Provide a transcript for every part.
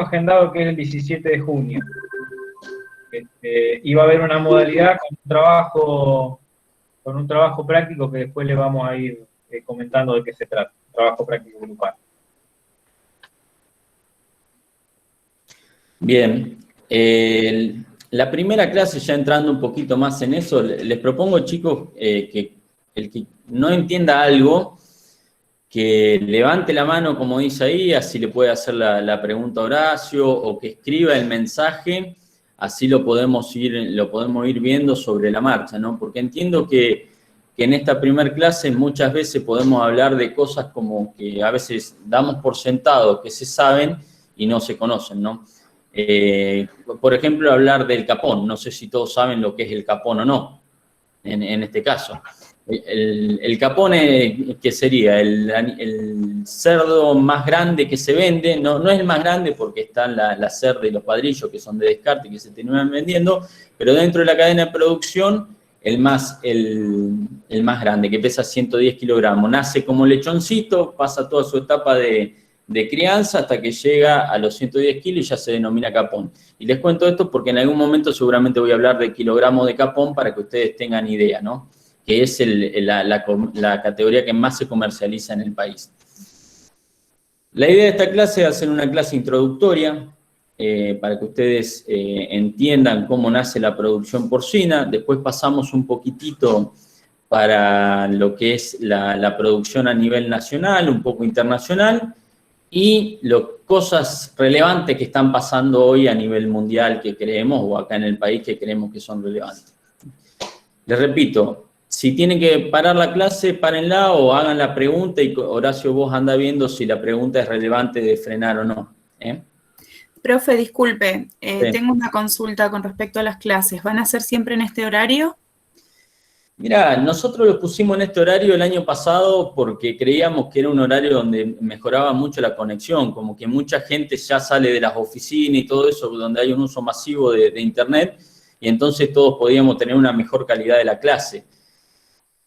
agendado que es el 17 de junio. Y va a haber una modalidad con un trabajo práctico que después le vamos a ir comentando de qué se trata, trabajo práctico grupal. Bien, la primera clase, ya entrando un poquito más en eso, les propongo, chicos, que el que no entienda algo, que levante la mano, como dice ahí, así le puede hacer la pregunta a Horacio, o que escriba el mensaje, así lo podemos ir viendo sobre la marcha, ¿no? Porque entiendo que en esta primera clase muchas veces podemos hablar de cosas como que a veces damos por sentado que se saben y no se conocen, ¿no? Por ejemplo, hablar del capón. No sé si todos saben lo que es el capón o no, en este caso. El capón, ¿qué sería? El cerdo más grande que se vende. No es el más grande porque están la cerda y los padrillos que son de descarte que se terminan vendiendo, pero dentro de la cadena de producción, el más grande, que pesa 110 kilogramos. Nace como lechoncito, pasa toda su etapa de crianza hasta que llega a los 110 kilos y ya se denomina capón. Y les cuento esto porque en algún momento seguramente voy a hablar de kilogramos de capón para que ustedes tengan idea, ¿no? Que es la categoría que más se comercializa en el país. La idea de esta clase es hacer una clase introductoria para que ustedes entiendan cómo nace la producción porcina. Después pasamos un poquitito para lo que es la producción a nivel nacional, un poco internacional, y cosas relevantes que están pasando hoy a nivel mundial que creemos, o acá en el país que creemos que son relevantes. Les repito, si tienen que parar la clase, párenla o hagan la pregunta y Horacio, vos anda viendo si la pregunta es relevante de frenar o no. Profe, disculpe, Sí. tengo una consulta con respecto a las clases. ¿Van a ser siempre en este horario? Mira, nosotros lo pusimos en este horario el año pasado porque creíamos que era un horario donde mejoraba mucho la conexión, como que mucha gente ya sale de las oficinas y todo eso, donde hay un uso masivo de Internet, y entonces todos podíamos tener una mejor calidad de la clase.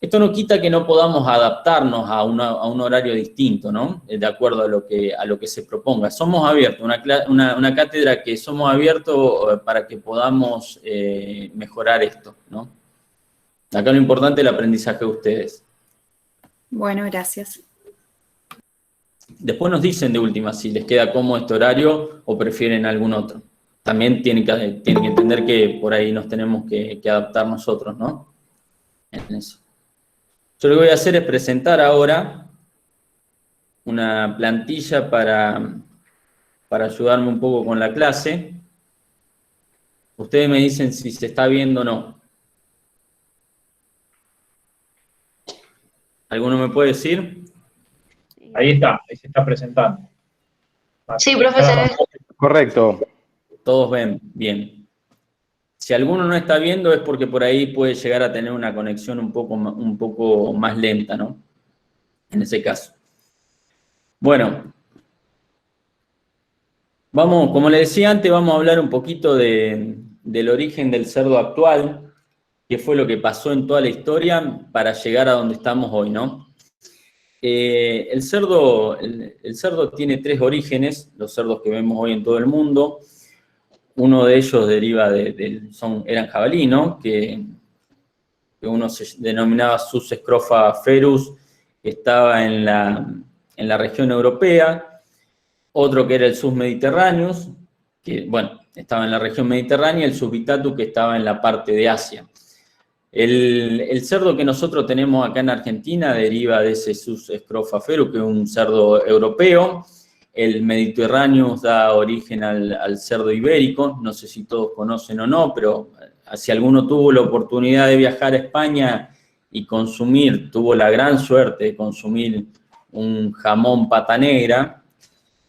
Esto no quita que no podamos adaptarnos a un horario distinto, ¿no? De acuerdo a lo que se proponga. Somos abiertos, una cátedra que somos abiertos para que podamos mejorar esto, ¿no? Acá lo importante es el aprendizaje de ustedes. Bueno, gracias. Después nos dicen de última si les queda cómodo este horario o prefieren algún otro. También tienen que entender que por ahí nos tenemos que adaptar nosotros, ¿no? En eso. Yo lo que voy a hacer es presentar ahora una plantilla para ayudarme un poco con la clase. Ustedes me dicen si se está viendo o no. ¿Alguno me puede decir? Ahí está, ahí se está presentando. Sí, profesor. Correcto. Todos ven, bien. Si alguno no está viendo es porque por ahí puede llegar a tener una conexión un poco más lenta, ¿no? En ese caso. Bueno, vamos, como les decía antes, vamos a hablar un poquito del origen del cerdo actual, qué fue lo que pasó en toda la historia para llegar a donde estamos hoy, ¿no? El cerdo tiene tres orígenes, los cerdos que vemos hoy en todo el mundo. Uno de ellos deriva eran jabalí, ¿no? Que uno se denominaba Sus scrofa ferus, que estaba en la región europea. Otro que era el Sus mediterraneus, que, bueno, estaba en la región mediterránea, el Sus vittatus, que estaba en la parte de Asia. El cerdo que nosotros tenemos acá en Argentina deriva de ese Sus scrofa ferus, que es un cerdo europeo. El Mediterráneo da origen al cerdo ibérico, no sé si todos conocen o no, pero si alguno tuvo la oportunidad de viajar a España y tuvo la gran suerte de consumir un jamón pata negra,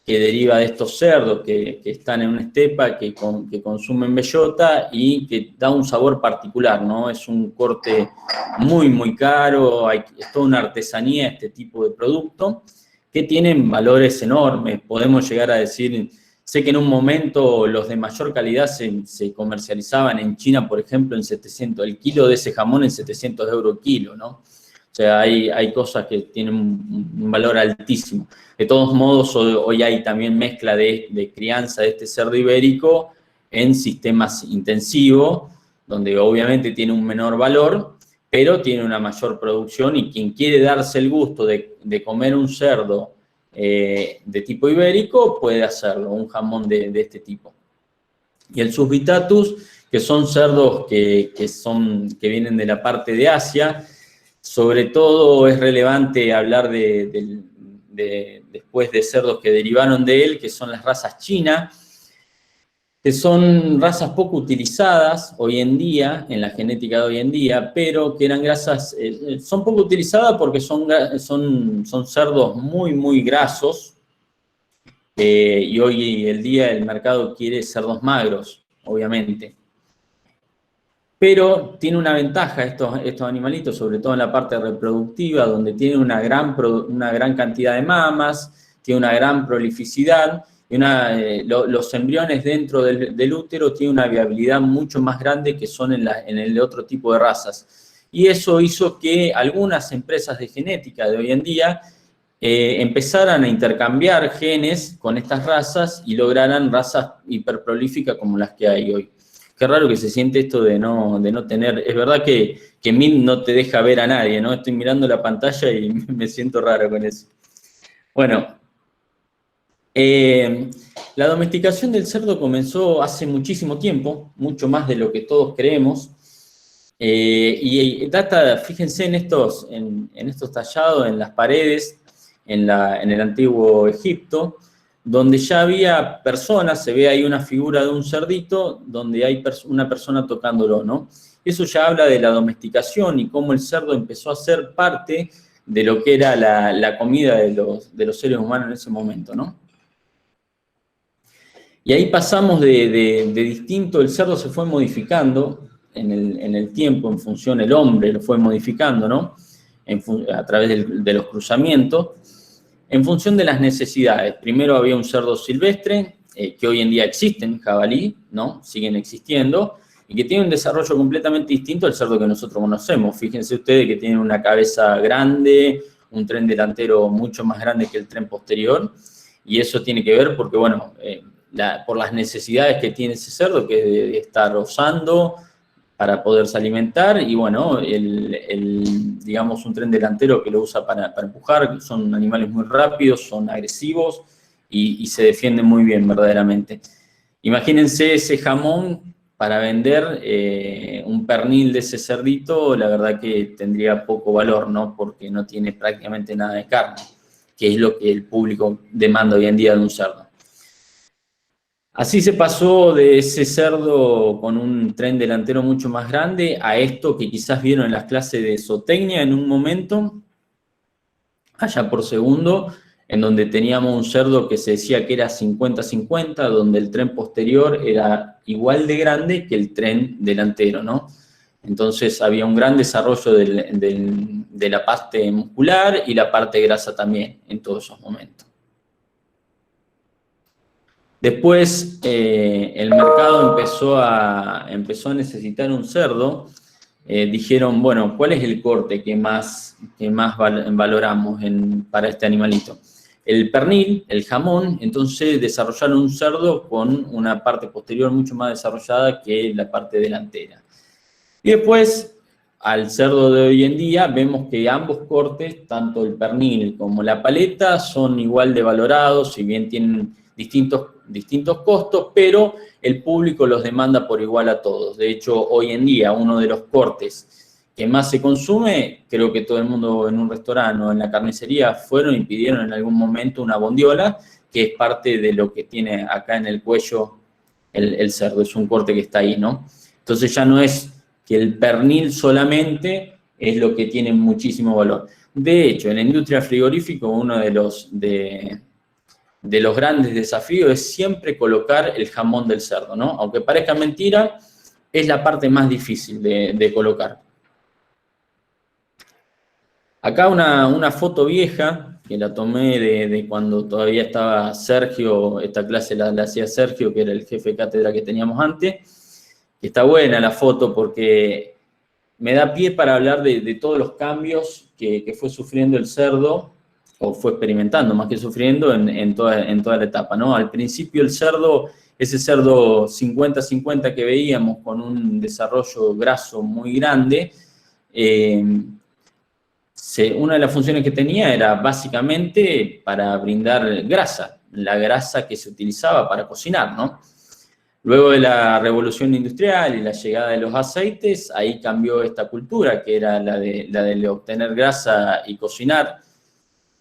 que deriva de estos cerdos que están en una estepa, que consumen bellota y que da un sabor particular, ¿no? Es un corte muy, muy caro, es toda una artesanía este tipo de producto, que tienen valores enormes. Podemos llegar a decir, sé que en un momento los de mayor calidad se comercializaban en China, por ejemplo, en 700, el kilo de ese jamón en 700 € el kilo, ¿no? O sea, hay cosas que tienen un valor altísimo. De todos modos, hoy hay también mezcla de crianza de este cerdo ibérico en sistemas intensivos, donde obviamente tiene un menor valor, pero tiene una mayor producción, y quien quiere darse el gusto de comer un cerdo de tipo ibérico puede hacerlo, un jamón de este tipo. Y el subvitatus, que son cerdos que vienen de la parte de Asia. Sobre todo es relevante hablar después de cerdos que derivaron de él, que son las razas chinas, que son razas poco utilizadas hoy en día, en la genética de hoy en día, pero que eran son poco utilizadas porque son cerdos muy, muy grasos, y hoy el día el mercado quiere cerdos magros, obviamente. Pero tiene una ventaja estos animalitos, sobre todo en la parte reproductiva, donde tienen una gran cantidad de mamas, tiene una gran prolificidad, y los embriones dentro del útero tienen una viabilidad mucho más grande que son en el otro tipo de razas. Y eso hizo que algunas empresas de genética de hoy en día empezaran a intercambiar genes con estas razas y lograran razas hiperprolíficas como las que hay hoy. Qué raro que se siente esto de no tener. Es verdad que Meet no te deja ver a nadie, ¿no? Estoy mirando la pantalla y me siento raro con eso. Bueno, la domesticación del cerdo comenzó hace muchísimo tiempo, mucho más de lo que todos creemos. Y data, fíjense en estos tallados en las paredes, en el antiguo Egipto, donde ya había personas, se ve ahí una figura de un cerdito, donde hay una persona tocándolo, ¿no? Eso ya habla de la domesticación y cómo el cerdo empezó a ser parte de lo que era la comida de los seres humanos en ese momento, ¿no? Y ahí pasamos de distinto, el cerdo se fue modificando en el tiempo, en función, el hombre lo fue modificando, ¿no? A través de los cruzamientos, en función de las necesidades. Primero había un cerdo silvestre, que hoy en día existen, jabalí, ¿no? Siguen existiendo, y que tiene un desarrollo completamente distinto al cerdo que nosotros conocemos. Fíjense ustedes que tienen una cabeza grande, un tren delantero mucho más grande que el tren posterior, y eso tiene que ver porque, bueno, por las necesidades que tiene ese cerdo, que es de estar osando para poderse alimentar, y bueno, digamos, un tren delantero que lo usa para empujar. Son animales muy rápidos, son agresivos y se defienden muy bien, verdaderamente. Imagínense ese jamón para vender, un pernil de ese cerdito, la verdad que tendría poco valor, ¿no? Porque no tiene prácticamente nada de carne, que es lo que el público demanda hoy en día de un cerdo. Así se pasó de ese cerdo con un tren delantero mucho más grande a esto que quizás vieron en las clases de zootecnia en un momento, allá por segundo, en donde teníamos un cerdo que se decía que era 50-50, donde el tren posterior era igual de grande que el tren delantero, ¿no? Entonces había un gran desarrollo de la parte muscular y la parte grasa también en todos esos momentos. Después el mercado empezó a necesitar un cerdo. Dijeron, bueno, ¿cuál es el corte que más valoramos para este animalito? El pernil, el jamón. Entonces desarrollaron un cerdo con una parte posterior mucho más desarrollada que la parte delantera. Y después, al cerdo de hoy en día, vemos que ambos cortes, tanto el pernil como la paleta, son igual de valorados, si bien tienen distintos costos, pero el público los demanda por igual a todos. De hecho, hoy en día, uno de los cortes que más se consume, creo que todo el mundo en un restaurante o en la carnicería fueron y pidieron en algún momento una bondiola, que es parte de lo que tiene acá en el cuello el cerdo, es un corte que está ahí, ¿no? Entonces ya no es que el pernil solamente es lo que tiene muchísimo valor. De hecho, en la industria frigorífica, uno de los grandes desafíos es siempre colocar el jamón del cerdo, ¿no? Aunque parezca mentira, es la parte más difícil de colocar. Acá una foto vieja, que la tomé de cuando todavía estaba Sergio, esta clase la hacía Sergio, que era el jefe de cátedra que teníamos antes. Está buena la foto porque me da pie para hablar de todos los cambios que fue sufriendo el cerdo, o fue experimentando, más que sufriendo, en toda la etapa, ¿no? Al principio el cerdo, ese cerdo 50-50 que veíamos con un desarrollo graso muy grande, una de las funciones que tenía era básicamente para brindar grasa, la grasa que se utilizaba para cocinar, ¿no? Luego de la revolución industrial y la llegada de los aceites, ahí cambió esta cultura, que era la de obtener grasa y cocinar.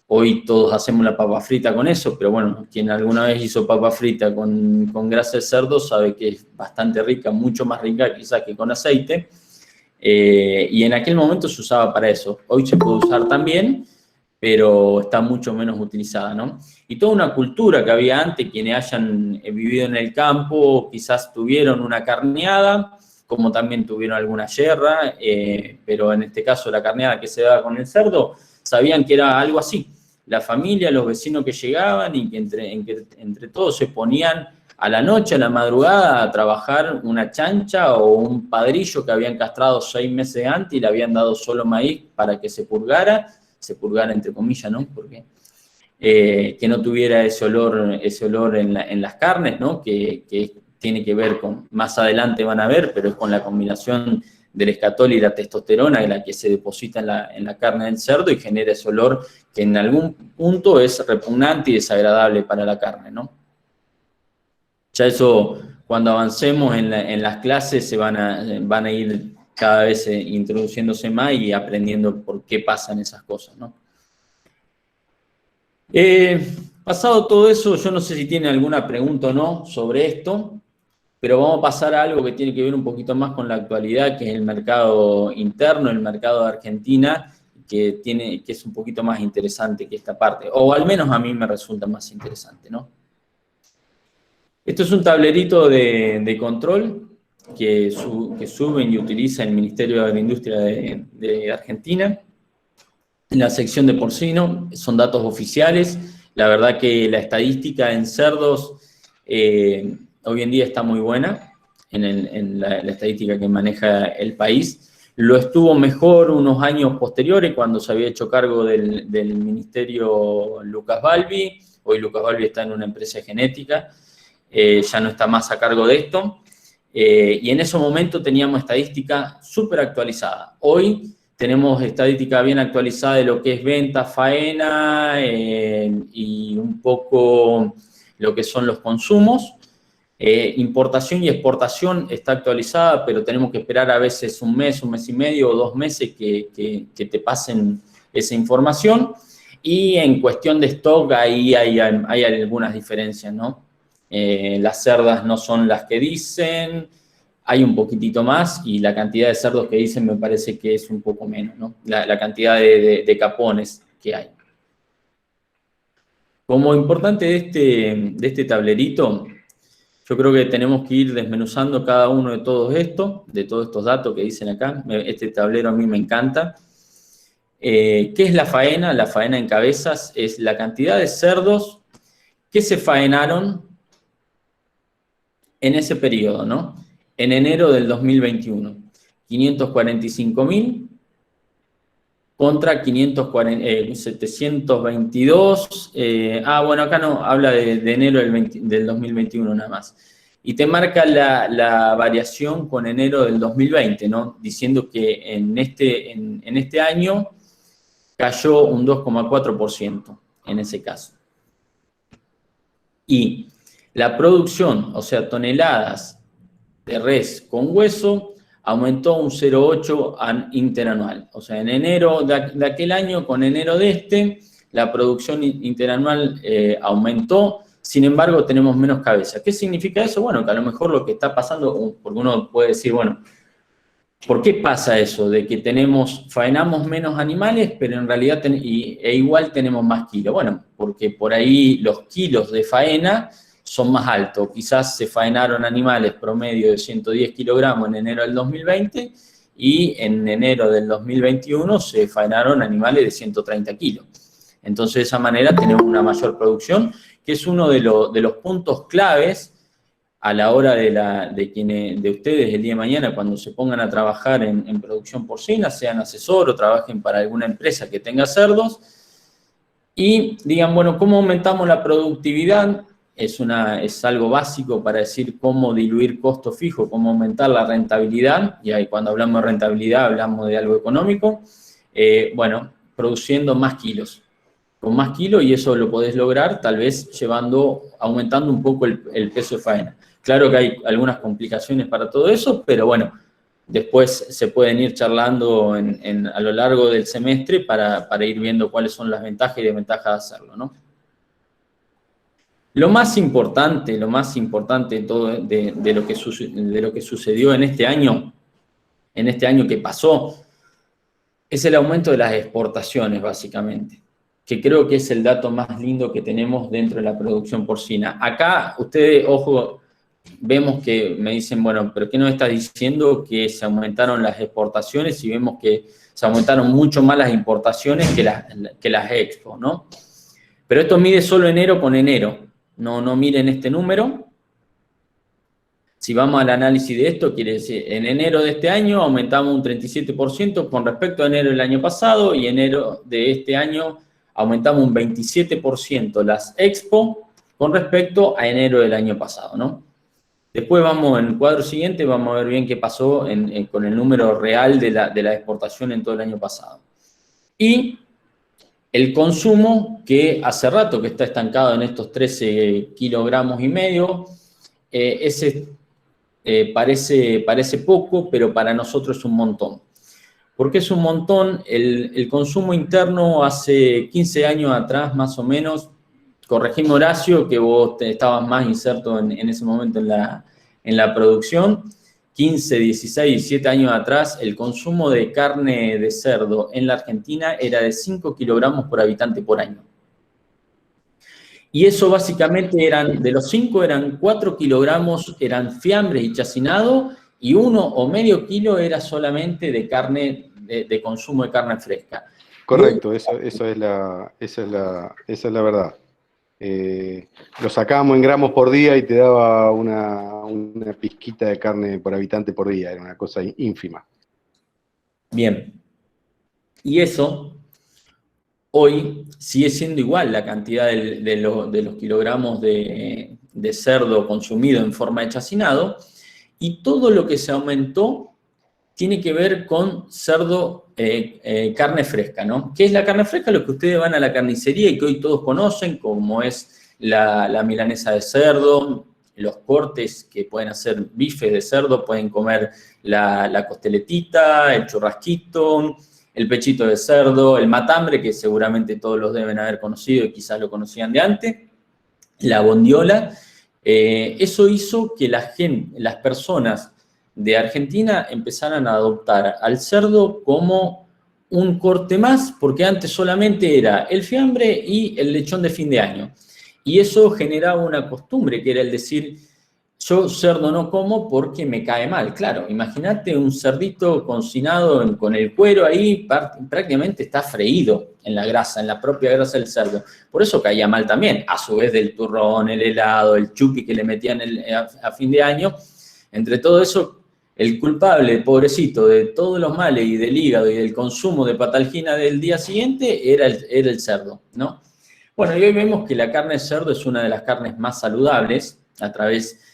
Hoy todos hacemos la papa frita con eso, pero bueno, quien alguna vez hizo papa frita con grasa de cerdo sabe que es bastante rica, mucho más rica quizás que con aceite. Y en aquel momento se usaba para eso. Hoy se puede usar también, pero está mucho menos utilizada, ¿no? Y toda una cultura que había antes, quienes hayan vivido en el campo, quizás tuvieron una carneada, como también tuvieron alguna yerra, pero en este caso la carneada que se daba con el cerdo, sabían que era algo así. La familia, los vecinos que llegaban y que entre todos se ponían a la noche, a la madrugada, a trabajar una chancha o un padrillo que habían castrado 6 meses antes y le habían dado solo maíz para que se purgara entre comillas, ¿no? Porque que no tuviera ese olor en las carnes, ¿no? Que tiene que ver con, más adelante van a ver, pero es con la combinación del escatol y la testosterona, la que se deposita en la carne del cerdo y genera ese olor que en algún punto es repugnante y desagradable para la carne, ¿no? Ya eso, cuando avancemos en las clases, van a ir cada vez introduciéndose más y aprendiendo por qué pasan esas cosas, ¿no? Pasado todo eso, yo no sé si tienen alguna pregunta o no sobre esto, pero vamos a pasar a algo que tiene que ver un poquito más con la actualidad, que es el mercado interno, el mercado de Argentina, que es un poquito más interesante que esta parte, o al menos a mí me resulta más interesante, ¿no? Esto es un tablerito de control que suben y utiliza el Ministerio de la Industria de Argentina. En la sección de porcino son datos oficiales. La verdad que la estadística en cerdos hoy en día está muy buena, en la estadística que maneja el país. Lo estuvo mejor unos años posteriores, cuando se había hecho cargo del Ministerio Lucas Balbi. Hoy Lucas Balbi está en una empresa genética, ya no está más a cargo de esto. Y en ese momento teníamos estadística súper actualizada. Hoy tenemos estadística bien actualizada de lo que es venta, faena y un poco lo que son los consumos. Importación y exportación está actualizada, pero tenemos que esperar a veces un mes y medio o 2 meses que te pasen esa información. Y en cuestión de stock, ahí hay algunas diferencias, ¿no? Las cerdas no son las que dicen, hay un poquitito más, y la cantidad de cerdos que dicen me parece que es un poco menos, ¿no? La cantidad de capones que hay. Como importante de este tablerito, yo creo que tenemos que ir desmenuzando cada uno de todos estos datos que dicen acá. Este tablero a mí me encanta. ¿Qué es la faena? La faena en cabezas es la cantidad de cerdos que se faenaron en ese periodo, ¿no? En enero del 2021, 545.000 contra 722. Bueno, acá no, habla de enero del 2021 nada más. Y te marca la variación con enero del 2020, ¿no? Diciendo que en este año cayó un 2,4% en ese caso. Y la producción, o sea, toneladas de res con hueso, aumentó un 0,8 interanual. O sea, en enero de aquel año con enero de este, la producción interanual aumentó, sin embargo, tenemos menos cabeza. ¿Qué significa eso? Bueno, que a lo mejor lo que está pasando, porque uno puede decir, bueno, ¿por qué pasa eso? De que faenamos menos animales, pero en realidad igual tenemos más kilos. Bueno, porque por ahí los kilos de faena son más altos. Quizás se faenaron animales promedio de 110 kilogramos en enero del 2020 y en enero del 2021 se faenaron animales de 130 kilos. Entonces, de esa manera tenemos una mayor producción, que es uno de los puntos claves a la hora de ustedes el día de mañana, cuando se pongan a trabajar en producción porcina, sean asesor o trabajen para alguna empresa que tenga cerdos, y digan, bueno, ¿cómo aumentamos la productividad? Es algo básico para decir cómo diluir costo fijo, cómo aumentar la rentabilidad, y ahí cuando hablamos de rentabilidad hablamos de algo económico, bueno, produciendo más kilos. Con más kilos, y eso lo podés lograr tal vez aumentando un poco el peso de faena. Claro que hay algunas complicaciones para todo eso, pero bueno, después se pueden ir charlando a lo largo del semestre para ir viendo cuáles son las ventajas y desventajas de hacerlo, ¿no? Lo más importante de todo de lo que sucedió en este año que pasó, es el aumento de las exportaciones, básicamente, que creo que es el dato más lindo que tenemos dentro de la producción porcina. Acá, ustedes, ojo, vemos que me dicen, bueno, pero ¿qué nos está diciendo que se aumentaron las exportaciones? Y vemos que se aumentaron mucho más las importaciones que las expo, ¿no? Pero esto mide solo enero con enero. No miren este número. Si vamos al análisis de esto, quiere decir, en enero de este año aumentamos un 37% con respecto a enero del año pasado, y enero de este año aumentamos un 27% las expo con respecto a enero del año pasado, ¿no? Después vamos, en el cuadro siguiente, vamos a ver bien qué pasó con el número real de la exportación en todo el año pasado. Y el consumo, que hace rato que está estancado en estos 13 kilogramos y medio, parece poco, pero para nosotros es un montón. ¿Por qué es un montón? El consumo interno hace 15 años atrás, más o menos, corregime Horacio, que vos estabas más inserto en ese momento en la producción, 15, 16, 17 años atrás, el consumo de carne de cerdo en la Argentina era de 5 kilogramos por habitante por año. Y eso básicamente de los 5 eran 4 kilogramos, eran fiambres y chacinado, y 1 o medio kilo era solamente de carne, de consumo de carne fresca. Correcto, esa es la verdad. Lo sacábamos en gramos por día y te daba una pizquita de carne por habitante por día, era una cosa ínfima. Bien. Y eso, hoy sigue siendo igual la cantidad de los kilogramos de cerdo consumido en forma de chacinado, y todo lo que se aumentó tiene que ver con cerdo, carne fresca, ¿no? ¿Qué es la carne fresca? Lo que ustedes van a la carnicería y que hoy todos conocen, como es la milanesa de cerdo, los cortes que pueden hacer bifes de cerdo, pueden comer la costeletita, el churrasquito, el pechito de cerdo, el matambre, que seguramente todos los deben haber conocido y quizás lo conocían de antes, la bondiola. Eso hizo que las personas de Argentina empezaran a adoptar al cerdo como un corte más, porque antes solamente era el fiambre y el lechón de fin de año. Y eso generaba una costumbre, que era el decir, yo cerdo no como porque me cae mal. Claro, imagínate un cerdito cocinado con el cuero ahí, prácticamente está freído en la grasa, en la propia grasa del cerdo. Por eso caía mal también, a su vez del turrón, el helado, el chupi que le metían a fin de año. Entre todo eso, el culpable, pobrecito, de todos los males y del hígado y del consumo de patalgina del día siguiente era el cerdo, ¿no? Bueno, y hoy vemos que la carne de cerdo es una de las carnes más saludables.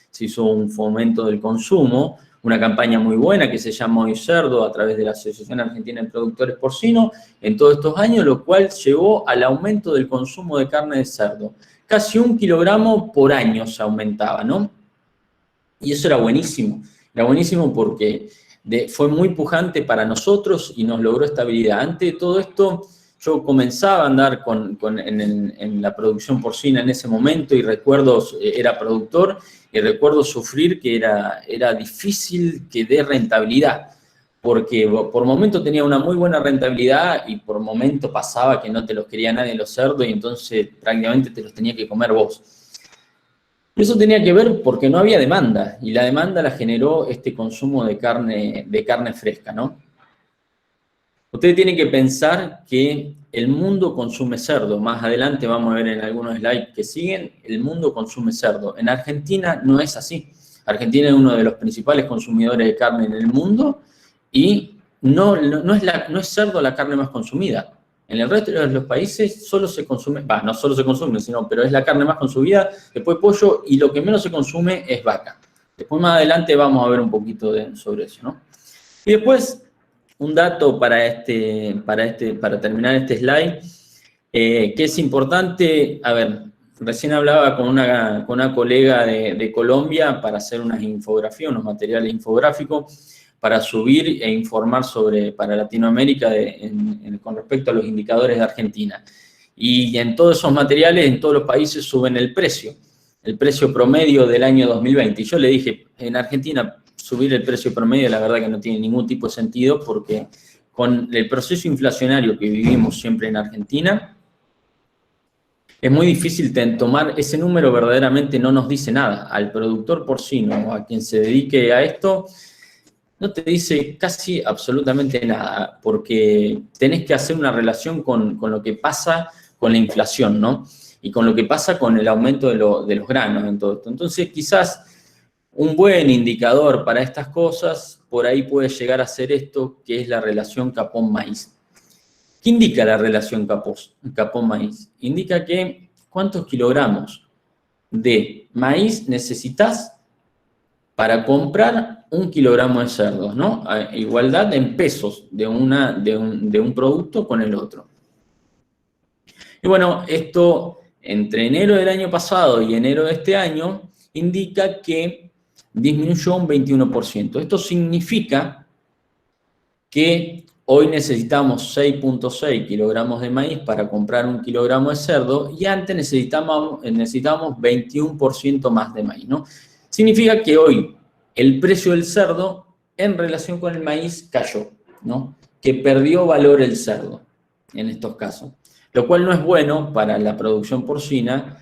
Se hizo un fomento del consumo, una campaña muy buena que se llama Hoy Cerdo a través de la Asociación Argentina de Productores Porcinos en todos estos años, lo cual llevó al aumento del consumo de carne de cerdo. Casi 1 kilogramo por año se aumentaba, ¿no? Y eso era buenísimo. Era buenísimo porque fue muy pujante para nosotros y nos logró estabilidad. Antes de todo esto, yo comenzaba a andar en la producción porcina en ese momento, y recuerdo, era productor, y recuerdo sufrir que era difícil que dé rentabilidad, porque por momento tenía una muy buena rentabilidad y por momento pasaba que no te los quería nadie los cerdos, y entonces prácticamente te los tenía que comer vos. Eso tenía que ver porque no había demanda, y la demanda la generó este consumo de carne fresca, ¿no? Ustedes tienen que pensar que el mundo consume cerdo. Más adelante vamos a ver en algunos slides que siguen, el mundo consume cerdo. En Argentina no es así. Argentina es uno de los principales consumidores de carne en el mundo y no es cerdo la carne más consumida. En el resto de los países solo se consume, no solo se consume, pero es la carne más consumida, después pollo, y lo que menos se consume es vaca. Después más adelante vamos a ver un poquito sobre eso, ¿no? Y después, un dato para terminar este slide, que es importante. A ver, recién hablaba con una colega de Colombia para hacer unas infografías, unos materiales infográficos, para subir e informar para Latinoamérica con respecto a los indicadores de Argentina. Y en todos esos materiales, en todos los países, suben el precio promedio del año 2020. Y yo le dije, en Argentina, subir el precio promedio, la verdad que no tiene ningún tipo de sentido, porque con el proceso inflacionario que vivimos siempre en Argentina, es muy difícil tomar ese número, verdaderamente no nos dice nada. Al productor porcino o a quien se dedique a esto, no te dice casi absolutamente nada, porque tenés que hacer una relación con lo que pasa con la inflación, ¿no? Y con lo que pasa con el aumento de los granos en todo esto. Entonces, quizás un buen indicador para estas cosas, por ahí puede llegar a ser esto, que es la relación capón-maíz. ¿Qué indica la relación capón-maíz? Indica que cuántos kilogramos de maíz necesitas para comprar 1 kilogramo de cerdos, ¿no? A igualdad en pesos de un producto con el otro. Y bueno, esto entre enero del año pasado y enero de este año indica que disminuyó un 21%. Esto significa que hoy necesitamos 6.6 kilogramos de maíz para comprar 1 kilogramo de cerdo y antes necesitamos 21% más de maíz, ¿no? Significa que hoy el precio del cerdo en relación con el maíz cayó, ¿no? Que perdió valor el cerdo en estos casos, lo cual no es bueno para la producción porcina,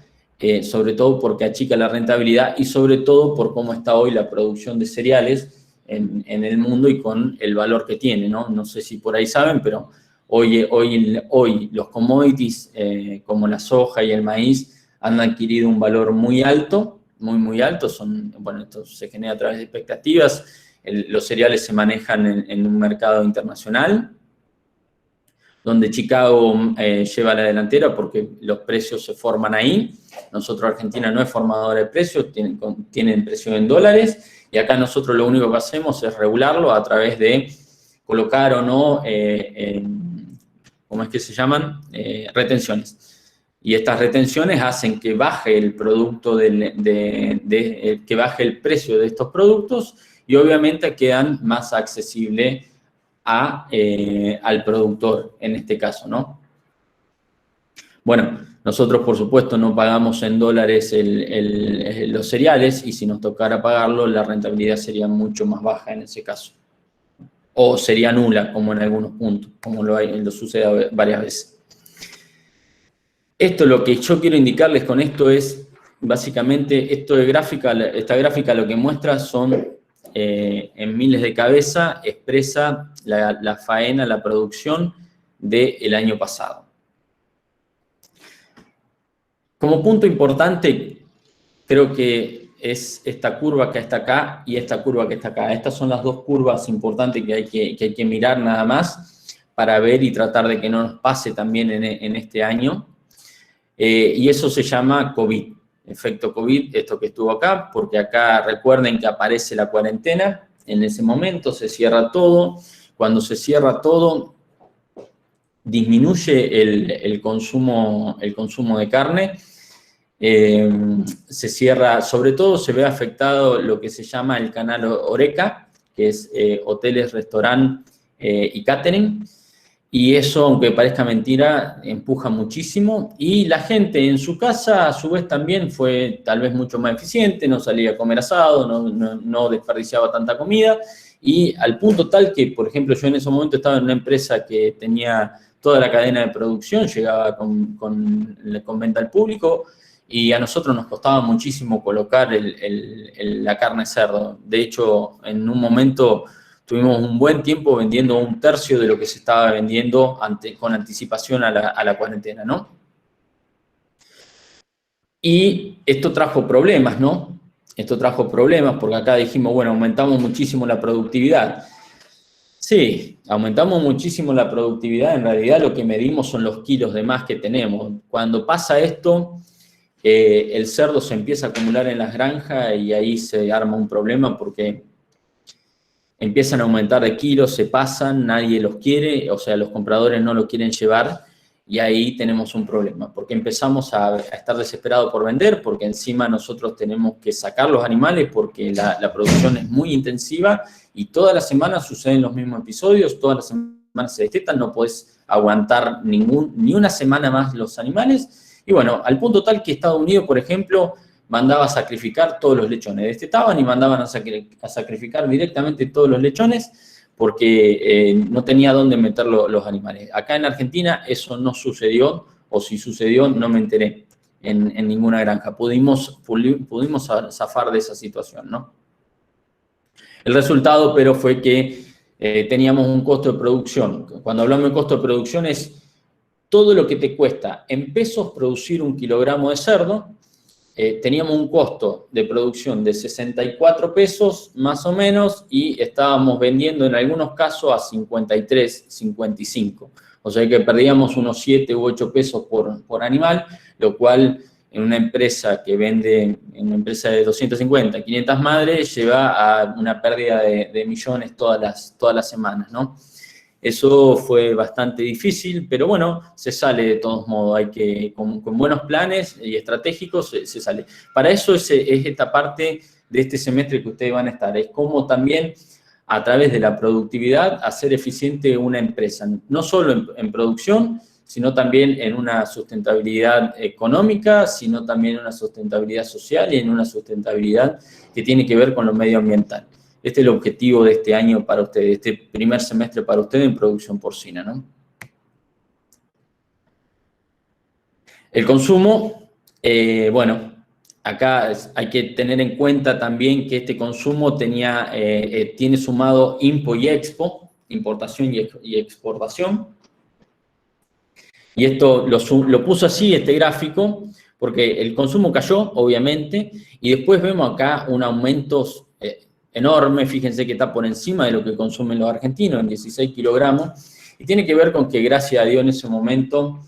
sobre todo porque achica la rentabilidad y sobre todo por cómo está hoy la producción de cereales en el mundo y con el valor que tiene, ¿no? No sé si por ahí saben, pero hoy los commodities como la soja y el maíz han adquirido un valor muy alto, muy alto. Esto se genera a través de expectativas. Los cereales se manejan en un mercado internacional, donde Chicago lleva la delantera porque los precios se forman ahí. Nosotros, Argentina, no es formadora de precios, tienen precio en dólares, y acá nosotros lo único que hacemos es regularlo a través de colocar o no, ¿cómo es que se llaman? Retenciones. Y estas retenciones hacen que baje el producto, que baje el precio de estos productos, y obviamente quedan más accesibles al productor en este caso, ¿no? Bueno, nosotros por supuesto no pagamos en dólares los cereales, y si nos tocara pagarlo, la rentabilidad sería mucho más baja en ese caso. O sería nula, como en algunos puntos, como lo sucede varias veces. Esto, lo que yo quiero indicarles con esto es, básicamente, esta gráfica lo que muestra son, en miles de cabeza, expresa la faena, la producción del año pasado. Como punto importante, creo que es esta curva que está acá y esta curva que está acá. Estas son las dos curvas importantes que hay que mirar nada más para ver y tratar de que no nos pase también en este año. Y eso se llama COVID, efecto COVID, esto que estuvo acá, porque acá recuerden que aparece la cuarentena, en ese momento se cierra todo. Cuando se cierra todo, disminuye el consumo de carne. Se cierra, sobre todo se ve afectado lo que se llama el canal Horeca, que es hoteles, restaurante y catering, y eso, aunque parezca mentira, empuja muchísimo, y la gente en su casa a su vez también fue tal vez mucho más eficiente, no salía a comer asado, no desperdiciaba tanta comida, y al punto tal que, por ejemplo, yo en ese momento estaba en una empresa que tenía toda la cadena de producción, llegaba con venta al público, y a nosotros nos costaba muchísimo colocar la carne de cerdo. De hecho, en un momento tuvimos un buen tiempo vendiendo 1/3 de lo que se estaba vendiendo con anticipación a la cuarentena, ¿no? Y esto trajo problemas, ¿no? Esto trajo problemas porque acá dijimos, bueno, aumentamos muchísimo la productividad. Sí, aumentamos muchísimo la productividad, en realidad lo que medimos son los kilos de más que tenemos. Cuando pasa esto, el cerdo se empieza a acumular en las granjas y ahí se arma un problema porque empiezan a aumentar de kilos, se pasan, nadie los quiere, o sea, los compradores no lo quieren llevar y ahí tenemos un problema, porque empezamos a estar desesperados por vender, porque encima nosotros tenemos que sacar los animales porque la producción es muy intensiva y todas las semanas suceden los mismos episodios, todas las semanas se destetan, no podés aguantar ni una semana más los animales. Y bueno, al punto tal que Estados Unidos, por ejemplo, mandaba a sacrificar todos los lechones. Destetaban y mandaban a sacrificar directamente todos los lechones porque no tenía dónde meter los animales. Acá en Argentina eso no sucedió, o si sucedió no me enteré en ninguna granja. Pudimos zafar de esa situación, ¿no? El resultado, pero, fue que teníamos un costo de producción. Cuando hablamos de costo de producción es todo lo que te cuesta en pesos producir 1 kilogramo de cerdo. Teníamos un costo de producción de 64 pesos más o menos y estábamos vendiendo en algunos casos a 53, 55. O sea que perdíamos unos 7 u 8 pesos por animal, lo cual en una empresa que vende, en una empresa de 250, 500 madres, lleva a una pérdida de millones todas las semanas, ¿no? Eso fue bastante difícil, pero bueno, se sale de todos modos. Hay que, con buenos planes y estratégicos, se sale. Para eso es esta parte de este semestre que ustedes van a estar. Es cómo también, a través de la productividad, hacer eficiente una empresa. No solo en producción, sino también en una sustentabilidad económica, sino también en una sustentabilidad social y en una sustentabilidad que tiene que ver con lo medioambiental. Este es el objetivo de este año para ustedes, este primer semestre para ustedes en producción porcina, ¿no? El consumo, bueno, acá hay que tener en cuenta también que este consumo tiene sumado IMPO y EXPO, importación y exportación. Y esto lo puso así, este gráfico, porque el consumo cayó, obviamente, y después vemos acá un aumento enorme, fíjense que está por encima de lo que consumen los argentinos, en 16 kilogramos, y tiene que ver con que, gracias a Dios, en ese momento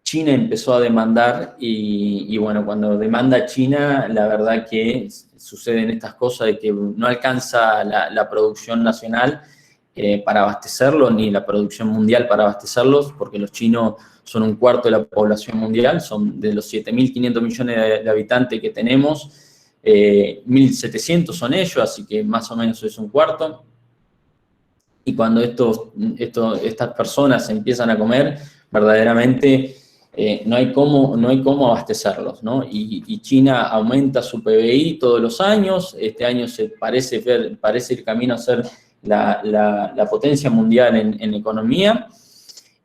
China empezó a demandar, y bueno, cuando demanda China, la verdad que suceden estas cosas de que no alcanza la producción nacional para abastecerlo, ni la producción mundial para abastecerlos, porque los chinos son 1/4 de la población mundial, son de los 7.500 millones de habitantes que tenemos, 1.700 son ellos, así que más o menos es 1/4. Y cuando estas personas empiezan a comer, verdaderamente no hay cómo abastecerlos, ¿no? Y China aumenta su PBI todos los años. Este año parece ir camino a ser la potencia mundial en economía.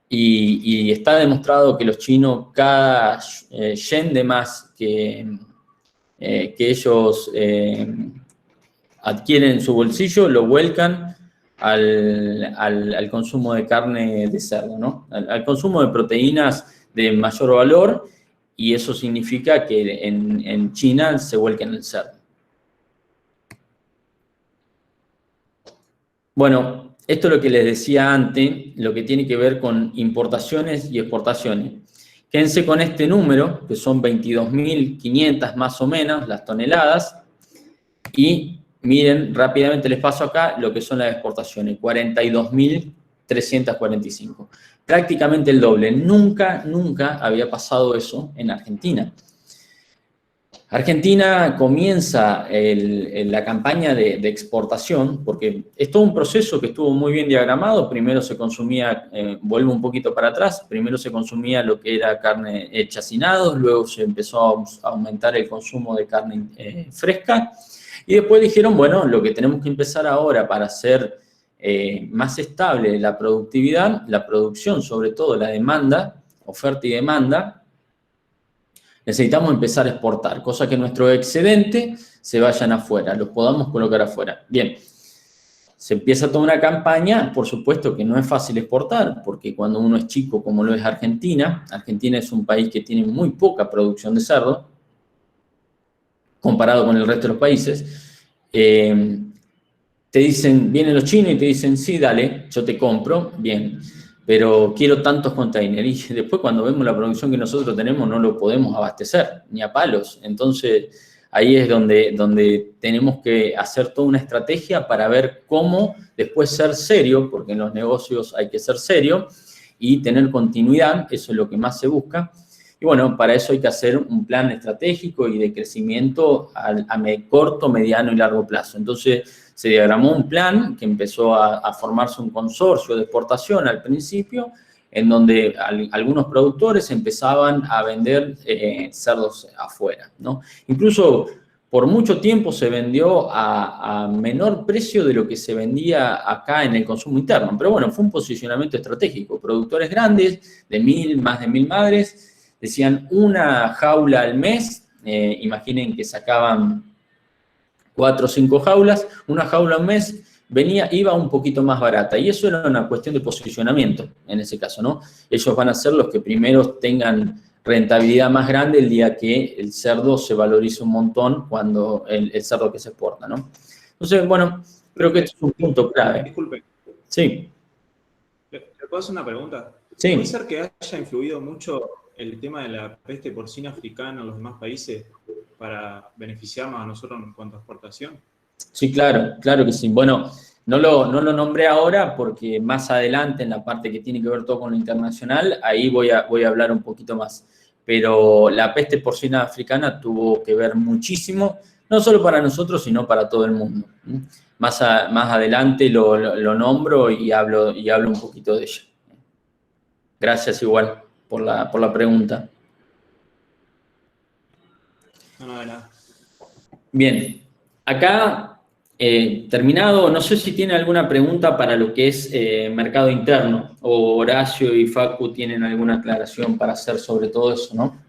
Y está demostrado que los chinos, cada yen de más que ellos adquieren en su bolsillo, lo vuelcan al consumo de carne de cerdo, ¿no? Al consumo de proteínas de mayor valor, y eso significa que en China se vuelca en el cerdo. Bueno, esto es lo que les decía antes, lo que tiene que ver con importaciones y exportaciones. Quédense con este número, que son 22.500 más o menos las toneladas, y miren, rápidamente les paso acá lo que son las exportaciones, 42.345. Prácticamente el doble. Nunca había pasado eso en Argentina. Argentina comienza la campaña de exportación, porque es todo un proceso que estuvo muy bien diagramado. Primero se consumía, vuelvo un poquito para atrás, primero se consumía lo que era carne chacinados, luego se empezó a aumentar el consumo de carne fresca, y después dijeron, bueno, lo que tenemos que empezar ahora para hacer más estable la productividad, la producción, sobre todo la demanda, oferta y demanda, necesitamos empezar a exportar, cosa que nuestros excedentes se vayan afuera, los podamos colocar afuera. Bien, se empieza toda una campaña, por supuesto que no es fácil exportar, porque cuando uno es chico, como lo es Argentina, Argentina es un país que tiene muy poca producción de cerdo, comparado con el resto de los países. Te dicen, vienen los chinos y te dicen, sí, dale, yo te compro, bien, pero quiero tantos containers. Y después cuando vemos la producción que nosotros tenemos no lo podemos abastecer, ni a palos. Entonces ahí es donde tenemos que hacer toda una estrategia para ver cómo después ser serio, porque en los negocios hay que ser serio, y tener continuidad, eso es lo que más se busca. Y bueno, para eso hay que hacer un plan estratégico y de crecimiento a corto, mediano y largo plazo. Entonces, se diagramó un plan que empezó a formarse un consorcio de exportación al principio, en donde algunos productores empezaban a vender cerdos afuera, ¿no? Incluso por mucho tiempo se vendió a menor precio de lo que se vendía acá en el consumo interno. Pero bueno, fue un posicionamiento estratégico. Productores grandes, más de 1000 madres, decían una jaula al mes, imaginen que sacaban 4 o 5 jaulas, una jaula al mes iba un poquito más barata. Y eso era una cuestión de posicionamiento, en ese caso, ¿no? Ellos van a ser los que primero tengan rentabilidad más grande el día que el cerdo se valorice un montón cuando el cerdo que se exporta, ¿no? Entonces, bueno, creo que esto es un punto clave. Disculpe. Sí. ¿Le puedo hacer una pregunta? Sí. ¿Puede ser que haya influido mucho el tema de la peste porcina africana en los demás países para beneficiarnos a nosotros en cuanto a exportación? Sí, claro que sí. Bueno, no lo nombré ahora porque más adelante, en la parte que tiene que ver todo con lo internacional, ahí voy a hablar un poquito más. Pero la peste porcina africana tuvo que ver muchísimo, no solo para nosotros, sino para todo el mundo. Más adelante lo nombro y hablo un poquito de ella. Gracias igual por la pregunta. No, de nada. Bien, acá terminado, no sé si tiene alguna pregunta para lo que es mercado interno, o Horacio y Facu tienen alguna aclaración para hacer sobre todo eso, ¿no?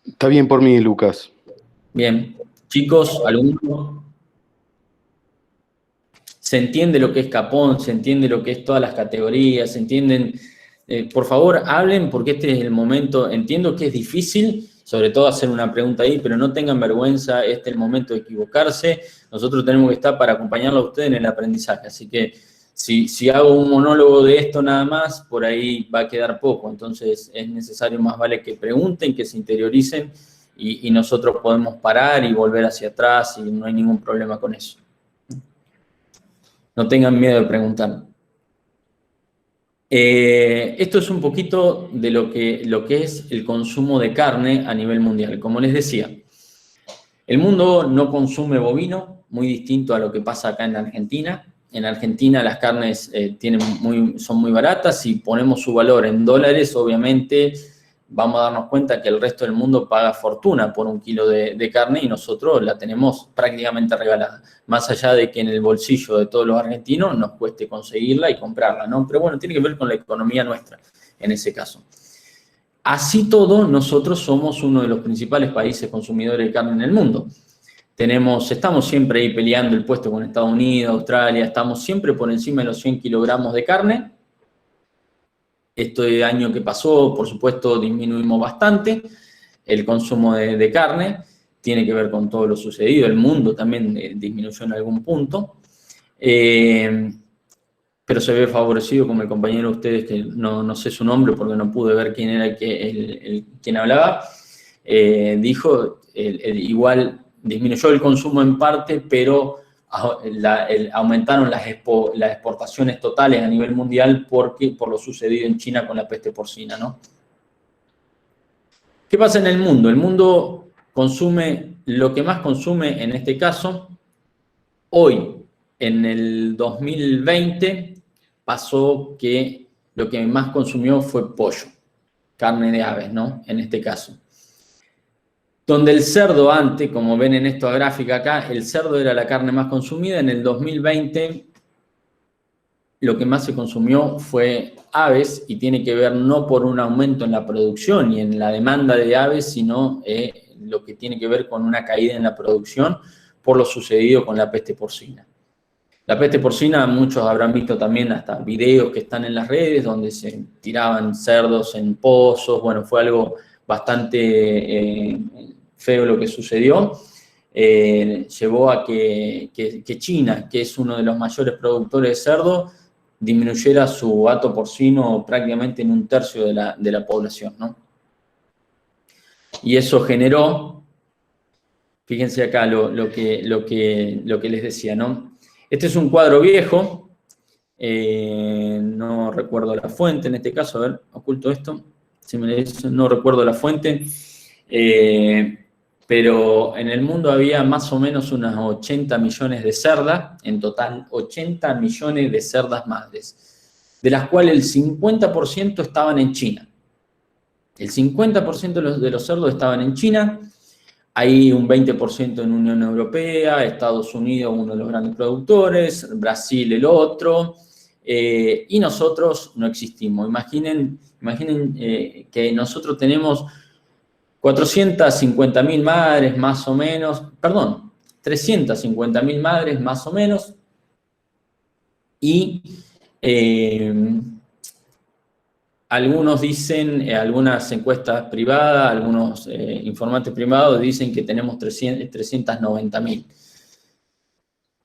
Está bien por mí, Lucas. Bien, chicos, ¿alguno? Se entiende lo que es Capón, se entiende lo que es todas las categorías, se entienden. Por favor, hablen porque este es el momento. Entiendo que es difícil, sobre todo hacer una pregunta ahí, pero no tengan vergüenza, este es el momento de equivocarse. Nosotros tenemos que estar para acompañarlo a ustedes en el aprendizaje. Así que si hago un monólogo de esto nada más, por ahí va a quedar poco. Entonces es necesario, más vale que pregunten, que se interioricen y nosotros podemos parar y volver hacia atrás y no hay ningún problema con eso. No tengan miedo de preguntar. Esto es un poquito de lo que es el consumo de carne a nivel mundial. Como les decía, el mundo no consume bovino, muy distinto a lo que pasa acá en Argentina. En Argentina las carnes son muy baratas. Si ponemos su valor en dólares, obviamente vamos a darnos cuenta que el resto del mundo paga fortuna por un kilo de carne y nosotros la tenemos prácticamente regalada. Más allá de que en el bolsillo de todos los argentinos nos cueste conseguirla y comprarla, ¿no? Pero bueno, tiene que ver con la economía nuestra en ese caso. Así todo, nosotros somos uno de los principales países consumidores de carne en el mundo. Estamos siempre ahí peleando el puesto con Estados Unidos, Australia, estamos siempre por encima de los 100 kilogramos de carne. Este año que pasó, por supuesto, disminuimos bastante el consumo de carne. Tiene que ver con todo lo sucedido. El mundo también disminuyó en algún punto. Pero se ve favorecido, como el compañero de ustedes, que no sé su nombre porque no pude ver quién era quien hablaba, dijo, igual disminuyó el consumo en parte, pero aumentaron las exportaciones totales a nivel mundial por lo sucedido en China con la peste porcina, ¿no? ¿Qué pasa en el mundo? El mundo consume, lo que más consume en este caso, hoy, en el 2020, pasó que lo que más consumió fue pollo, carne de aves, ¿no? En este caso. Donde el cerdo antes, como ven en esta gráfica acá, el cerdo era la carne más consumida. En el 2020 lo que más se consumió fue aves y tiene que ver no por un aumento en la producción y en la demanda de aves, sino lo que tiene que ver con una caída en la producción por lo sucedido con la peste porcina. La peste porcina, muchos habrán visto también hasta videos que están en las redes donde se tiraban cerdos en pozos. Bueno, fue algo bastante feo lo que sucedió, llevó a que China, que es uno de los mayores productores de cerdo, disminuyera su hato porcino prácticamente en 1/3 de la población, ¿no? Y eso generó, fíjense acá lo que les decía, ¿no? Este es un cuadro viejo, no recuerdo la fuente en este caso, a ver, oculto esto, si me dice, no recuerdo la fuente, pero en el mundo había más o menos unas 80 millones de cerdas, en total 80 millones de cerdas madres, de las cuales el 50% estaban en China. El 50% de los cerdos estaban en China, hay un 20% en Unión Europea, Estados Unidos uno de los grandes productores, Brasil el otro, y nosotros no existimos. Imaginen que nosotros tenemos 450.000 madres más o menos, perdón, 350.000 madres más o menos, y algunos dicen, algunas encuestas privadas, algunos informantes privados dicen que tenemos 390.000.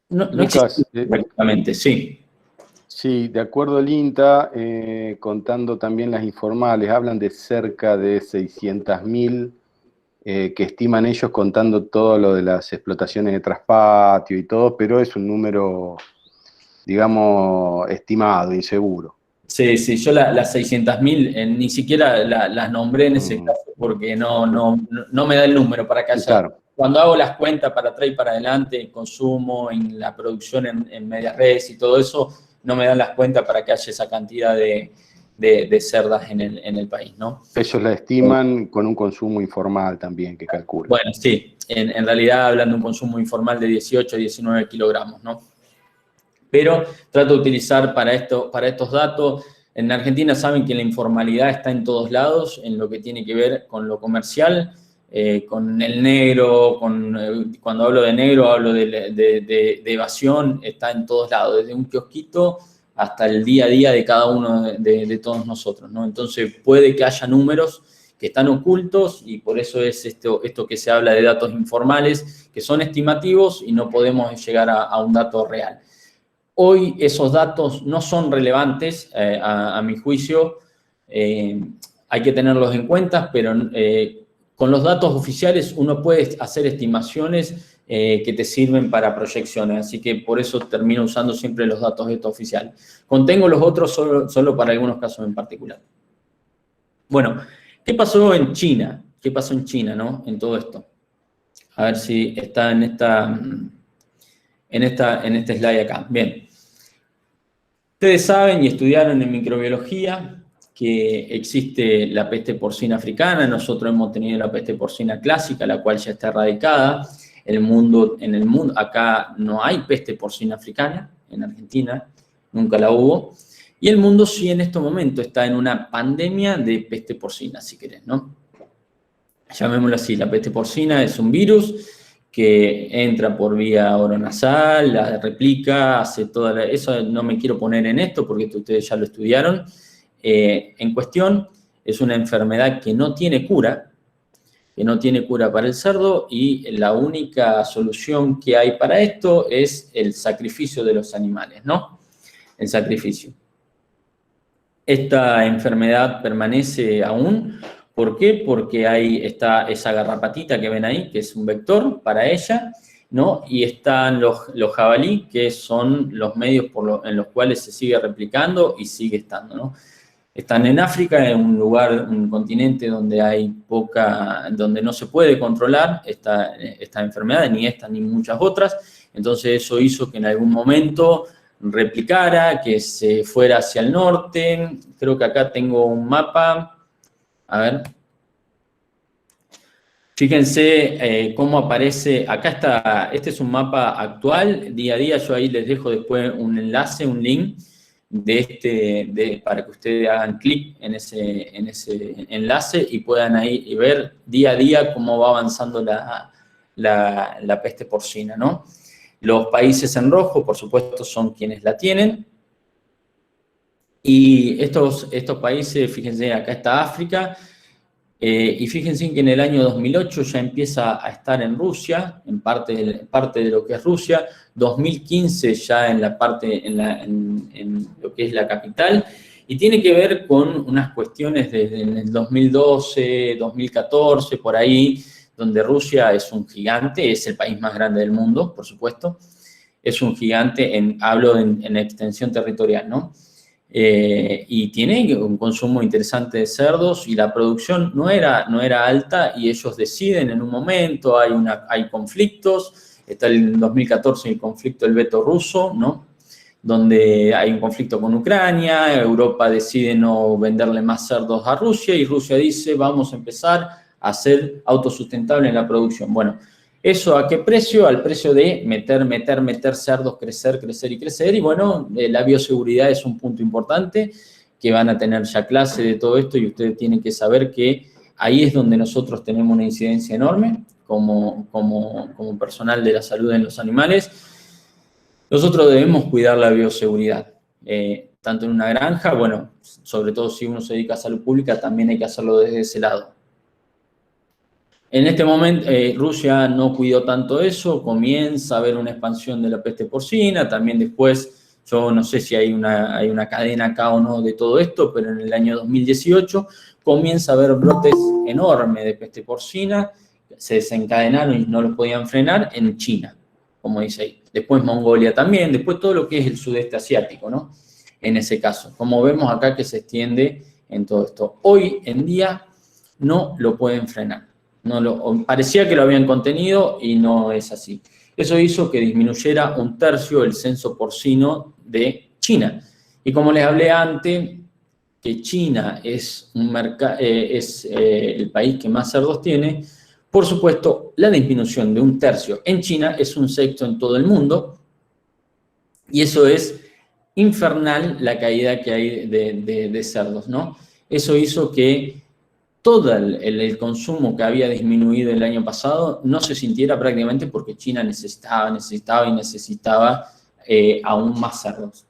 No Lucas, prácticamente, sí. Sí, de acuerdo al INTA, contando también las informales, hablan de cerca de 600.000 que estiman ellos contando todo lo de las explotaciones de traspatio y todo, pero es un número, digamos, estimado, inseguro. Sí, yo las 600.000 ni siquiera las nombré en ese caso porque no me da el número para que haya. Claro. Cuando hago las cuentas para atrás y para adelante, en consumo, en la producción en medias redes y todo eso, no me dan las cuentas para que haya esa cantidad de cerdas en el país, ¿no? Ellos la estiman con un consumo informal también que calculan. Bueno, sí, en realidad hablan de un consumo informal de 18 a 19 kilogramos, ¿no? Pero trato de utilizar para estos datos. En Argentina saben que la informalidad está en todos lados, en lo que tiene que ver con lo comercial, con el negro, cuando hablo de negro hablo de evasión, está en todos lados, desde un kiosquito hasta el día a día de cada uno de todos nosotros, ¿no? Entonces puede que haya números que están ocultos y por eso es esto que se habla de datos informales, que son estimativos y no podemos llegar a un dato real. Hoy esos datos no son relevantes, a mi juicio, hay que tenerlos en cuenta, pero con los datos oficiales uno puede hacer estimaciones que te sirven para proyecciones, así que por eso termino usando siempre los datos oficiales. Contengo los otros solo para algunos casos en particular. Bueno, ¿qué pasó en China? ¿Qué pasó en China, no? En todo esto. A ver si está en este slide acá. Bien. Ustedes saben y estudiaron en microbiología que existe la peste porcina africana. Nosotros hemos tenido la peste porcina clásica, la cual ya está erradicada. En el mundo, acá no hay peste porcina africana, en Argentina, nunca la hubo. Y el mundo sí en este momento está en una pandemia de peste porcina, si querés, ¿no? Llamémoslo así, la peste porcina es un virus que entra por vía oronasal, la replica, hace toda eso no me quiero poner en esto porque ustedes ya lo estudiaron. En cuestión, es una enfermedad que no tiene cura para el cerdo y la única solución que hay para esto es el sacrificio de los animales, ¿no? El sacrificio. Esta enfermedad permanece aún. ¿Por qué? Porque ahí está esa garrapatita que ven ahí, que es un vector para ella, ¿no? Y están los jabalí, que son los medios en los cuales se sigue replicando y sigue estando, ¿no? Están en África, en un lugar, un continente donde donde no se puede controlar esta enfermedad, ni esta ni muchas otras. Entonces eso hizo que en algún momento replicara, que se fuera hacia el norte. Creo que acá tengo un mapa. A ver. Fíjense cómo aparece. Acá está, este es un mapa actual, día a día. Yo ahí les dejo después un enlace, un link para que ustedes hagan clic en ese enlace y puedan ahí y ver día a día cómo va avanzando la peste porcina, ¿no? Los países en rojo, por supuesto, son quienes la tienen. Y estos países, fíjense, acá está África. Y fíjense que en el año 2008 ya empieza a estar en Rusia, en parte de lo que es Rusia, 2015 ya en la parte, en lo que es la capital, y tiene que ver con unas cuestiones desde el 2012, 2014, por ahí, donde Rusia es un gigante, es el país más grande del mundo, por supuesto, es un gigante, hablo en extensión territorial, ¿no? Y tiene un consumo interesante de cerdos y la producción no era alta y ellos deciden en un momento, hay conflictos, está el 2014 el conflicto del veto ruso, ¿no? Donde hay un conflicto con Ucrania, Europa decide no venderle más cerdos a Rusia y Rusia dice vamos a empezar a ser autosustentable en la producción. Bueno, ¿eso a qué precio? Al precio de meter cerdos, crecer. Y bueno, la bioseguridad es un punto importante, que van a tener ya clase de todo esto y ustedes tienen que saber que ahí es donde nosotros tenemos una incidencia enorme como personal de la salud en los animales. Nosotros debemos cuidar la bioseguridad, tanto en una granja, bueno, sobre todo si uno se dedica a salud pública, también hay que hacerlo desde ese lado. En este momento, Rusia no cuidó tanto eso, comienza a haber una expansión de la peste porcina, también después, yo no sé si hay una cadena acá o no de todo esto, pero en el año 2018 comienza a haber brotes enormes de peste porcina, se desencadenaron y no los podían frenar en China, como dice ahí. Después Mongolia también, después todo lo que es el sudeste asiático, ¿no? En ese caso, como vemos acá que se extiende en todo esto. Hoy en día no lo pueden frenar. Parecía que lo habían contenido y no es así. Eso hizo que disminuyera 1/3 el censo porcino de China. Y como les hablé antes, que China es el país que más cerdos tiene, por supuesto, la disminución de 1/3 en China es 1/6 en todo el mundo, y eso es infernal la caída que hay de cerdos, ¿no? Eso hizo que todo el consumo que había disminuido el año pasado no se sintiera prácticamente porque China necesitaba aún más cerdos.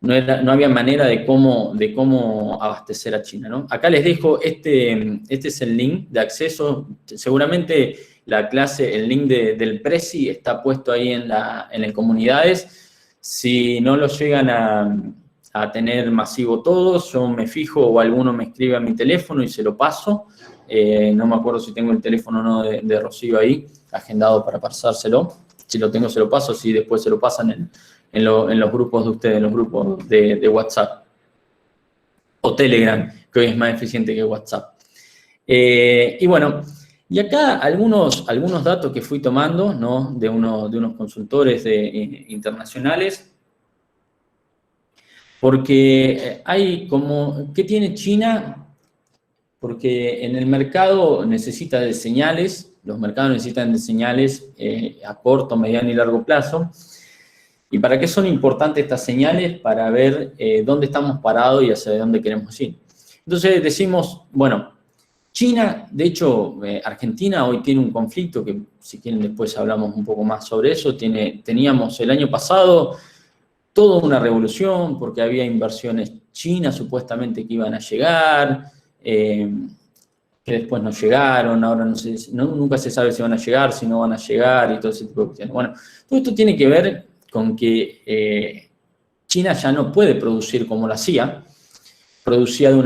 No había manera de cómo abastecer a China, ¿no? Acá les dejo, este es el link de acceso. Seguramente la clase, el link del Prezi está puesto ahí en las comunidades. Si no lo llegan a tener masivo todos, yo me fijo o alguno me escribe a mi teléfono y se lo paso. No me acuerdo si tengo el teléfono o no de Rocío ahí, agendado para pasárselo. Si lo tengo, se lo paso, si después se lo pasan en los grupos de ustedes, en los grupos de WhatsApp. O Telegram, que hoy es más eficiente que WhatsApp. Y bueno, y acá algunos datos que fui tomando, ¿no? de unos consultores internacionales. Porque ¿qué tiene China? Porque en el mercado necesita de señales, los mercados necesitan de señales a corto, mediano y largo plazo. ¿Y para qué son importantes estas señales? Para ver dónde estamos parados y hacia dónde queremos ir. Entonces decimos, bueno, China, de hecho, Argentina hoy tiene un conflicto que, si quieren, después hablamos un poco más sobre eso. Teníamos el año pasado toda una revolución porque había inversiones chinas supuestamente que iban a llegar, que después no llegaron, ahora nunca se sabe si van a llegar, si no van a llegar y todo ese tipo de cuestiones. Bueno, todo esto tiene que ver con que China ya no puede producir como lo hacía, producía de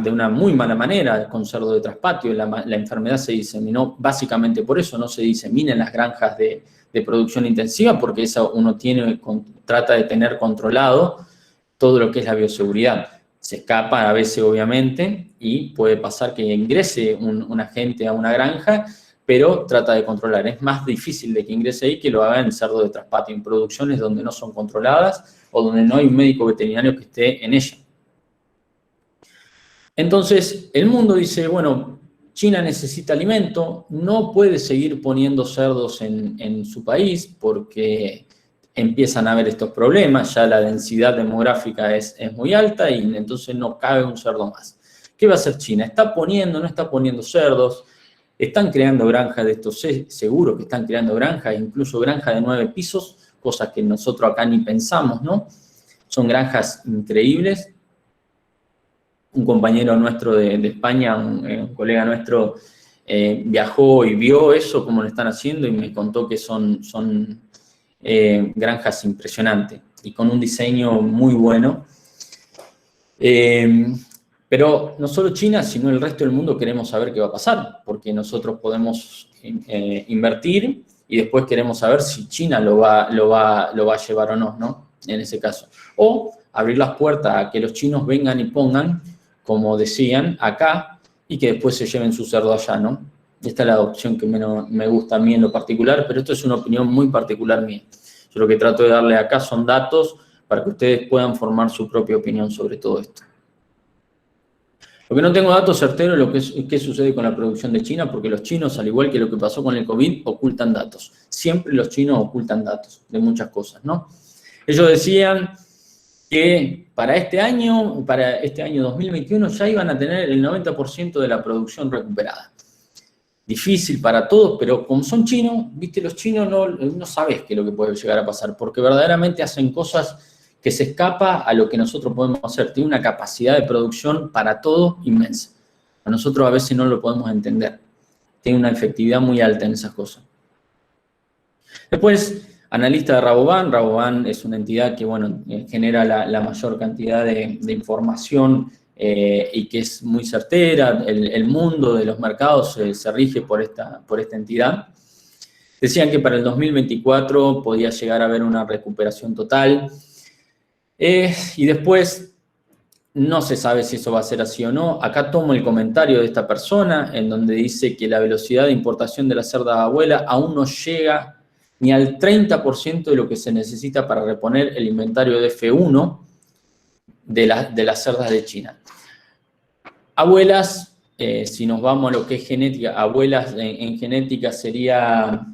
una muy mala manera con cerdo de traspatio, la enfermedad se diseminó básicamente por eso, no se disemina en las granjas de producción intensiva, porque eso uno trata de tener controlado todo lo que es la bioseguridad. Se escapa a veces, obviamente, y puede pasar que ingrese un agente a una granja, pero trata de controlar. Es más difícil de que ingrese ahí que lo haga en cerdo de traspatio, en producciones donde no son controladas o donde no hay un médico veterinario que esté en ella. Entonces, el mundo dice, bueno, China necesita alimento, no puede seguir poniendo cerdos en su país porque empiezan a haber estos problemas, ya la densidad demográfica es muy alta y entonces no cabe un cerdo más. ¿Qué va a hacer China? ¿Está poniendo, no está poniendo cerdos? ¿Están creando granjas de estos? Seguro que están creando granjas, incluso granjas de 9 pisos, cosas que nosotros acá ni pensamos, ¿no? Son granjas increíbles. un compañero nuestro de España, un colega nuestro, viajó y vio eso, cómo lo están haciendo, y me contó que son granjas impresionantes y con un diseño muy bueno. Pero no solo China, sino el resto del mundo queremos saber qué va a pasar, porque nosotros podemos invertir y después queremos saber si China lo va a llevar o no, ¿no? En ese caso. O abrir las puertas a que los chinos vengan y pongan, como decían, acá, y que después se lleven su cerdo allá, ¿no? Esta es la opción que menos me gusta a mí en lo particular, pero esto es una opinión muy particular mía. Yo lo que trato de darle acá son datos para que ustedes puedan formar su propia opinión sobre todo esto. Lo que no tengo datos certeros es qué sucede con la producción de China, porque los chinos, al igual que lo que pasó con el COVID, ocultan datos. Siempre los chinos ocultan datos de muchas cosas, ¿no? Ellos decían que para este año 2021, ya iban a tener el 90% de la producción recuperada. Difícil para todos, pero como son chinos, viste, los chinos no sabes qué es lo que puede llegar a pasar, porque verdaderamente hacen cosas que se escapa a lo que nosotros podemos hacer. Tiene una capacidad de producción para todo inmensa. A nosotros a veces no lo podemos entender. Tiene una efectividad muy alta en esas cosas. Después, analista de Rabobank. Rabobank es una entidad que, bueno, genera la mayor cantidad de información y que es muy certera. El mundo de los mercados se rige por esta entidad. Decían que para el 2024 podía llegar a haber una recuperación total. Y después, no se sabe si eso va a ser así o no. Acá tomo el comentario de esta persona, en donde dice que la velocidad de importación de la cerda abuela aún no llega ni al 30% de lo que se necesita para reponer el inventario de F1 de las cerdas de China. Abuelas, si nos vamos a lo que es genética, abuelas en genética sería,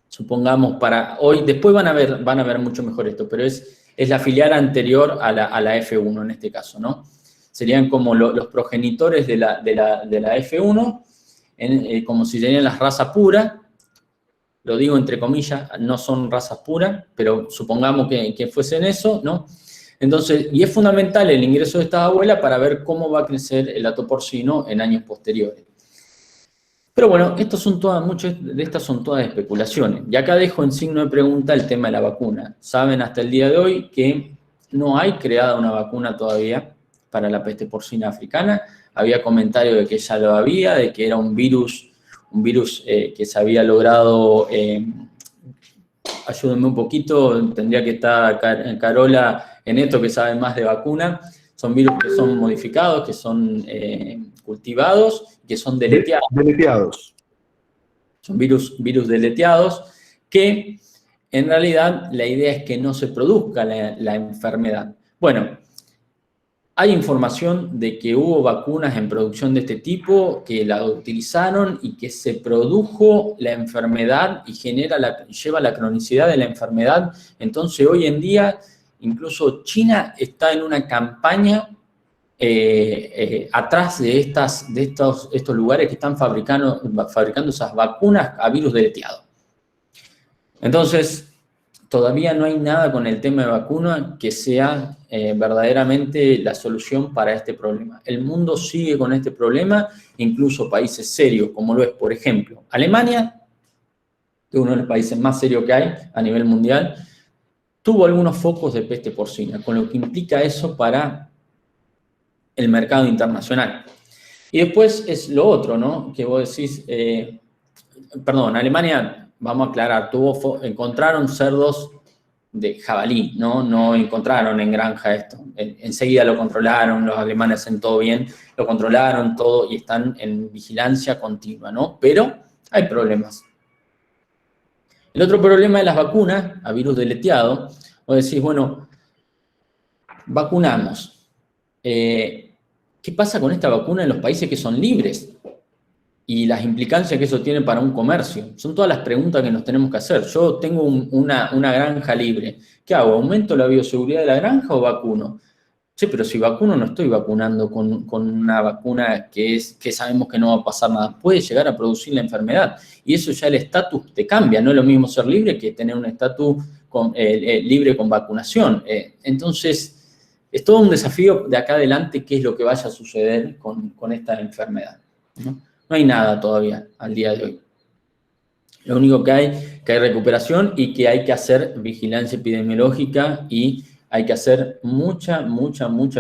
supongamos, para hoy, después van a ver mucho mejor esto, pero es la filial anterior a la F1 en este caso, ¿no? Serían como los progenitores de la F1, como si serían las razas puras. Lo digo entre comillas, no son razas puras, pero supongamos que fuesen eso, ¿no? Entonces, y es fundamental el ingreso de esta abuela para ver cómo va a crecer el hato porcino en años posteriores. Pero bueno, muchas de estas son todas especulaciones. Y acá dejo en signo de pregunta el tema de la vacuna. Saben hasta el día de hoy que no hay creada una vacuna todavía para la peste porcina africana. Había comentarios de que ya lo había, de que era un virus que se había logrado. Ayúdenme un poquito, tendría que estar Carola en esto, que sabe más de vacuna. Son virus que son modificados, que son cultivados, que son deleteados. Son virus deleteados, que en realidad la idea es que no se produzca la enfermedad. Bueno, hay información de que hubo vacunas en producción de este tipo, que la utilizaron y que se produjo la enfermedad y lleva la cronicidad de la enfermedad. Entonces, hoy en día, incluso China está en una campaña atrás de estos lugares que están fabricando esas vacunas a virus deleteado. Entonces, todavía no hay nada con el tema de vacuna que sea verdaderamente la solución para este problema. El mundo sigue con este problema, incluso países serios, como lo es, por ejemplo, Alemania, que es uno de los países más serios que hay a nivel mundial, tuvo algunos focos de peste porcina, con lo que implica eso para el mercado internacional. Y después es lo otro, ¿no? Que vos decís, Alemania, vamos a aclarar, encontraron cerdos de jabalí, ¿no? No encontraron en granja esto. Enseguida lo controlaron, los alemanes hacen todo bien, lo controlaron todo y están en vigilancia continua, ¿no? Pero hay problemas. El otro problema de las vacunas a virus deleteado, vos decís, bueno, vacunamos. ¿Qué pasa con esta vacuna en los países que son libres? Y las implicancias que eso tiene para un comercio. Son todas las preguntas que nos tenemos que hacer. Yo tengo una granja libre. ¿Qué hago? ¿Aumento la bioseguridad de la granja o vacuno? Sí, pero si vacuno no estoy vacunando con una vacuna que sabemos que no va a pasar nada. Puede llegar a producir la enfermedad. Y eso ya el estatus te cambia. No es lo mismo ser libre que tener un estatus libre con vacunación. Entonces, es todo un desafío de acá adelante qué es lo que vaya a suceder con esta enfermedad, ¿no? No hay nada todavía al día de hoy. Lo único que hay recuperación y que hay que hacer vigilancia epidemiológica y hay que hacer mucha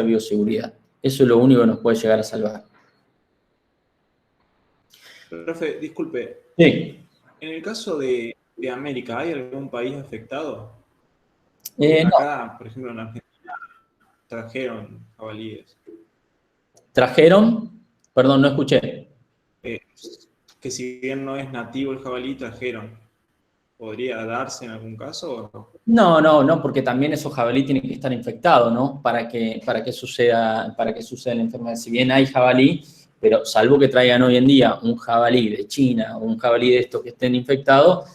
bioseguridad. Eso es lo único que nos puede llegar a salvar. Profe, disculpe. Sí. En el caso de América, ¿hay algún país afectado? No. Acá, por ejemplo, en Argentina, trajeron jabalíes. ¿Trajeron? Perdón, no escuché. Que si bien no es nativo el jabalí, trajeron. ¿Podría darse en algún caso? No, porque también esos jabalí tienen que estar infectados, ¿no? Para que suceda la enfermedad. Si bien hay jabalí, pero salvo que traigan hoy en día un jabalí de China o un jabalí de estos que estén infectados,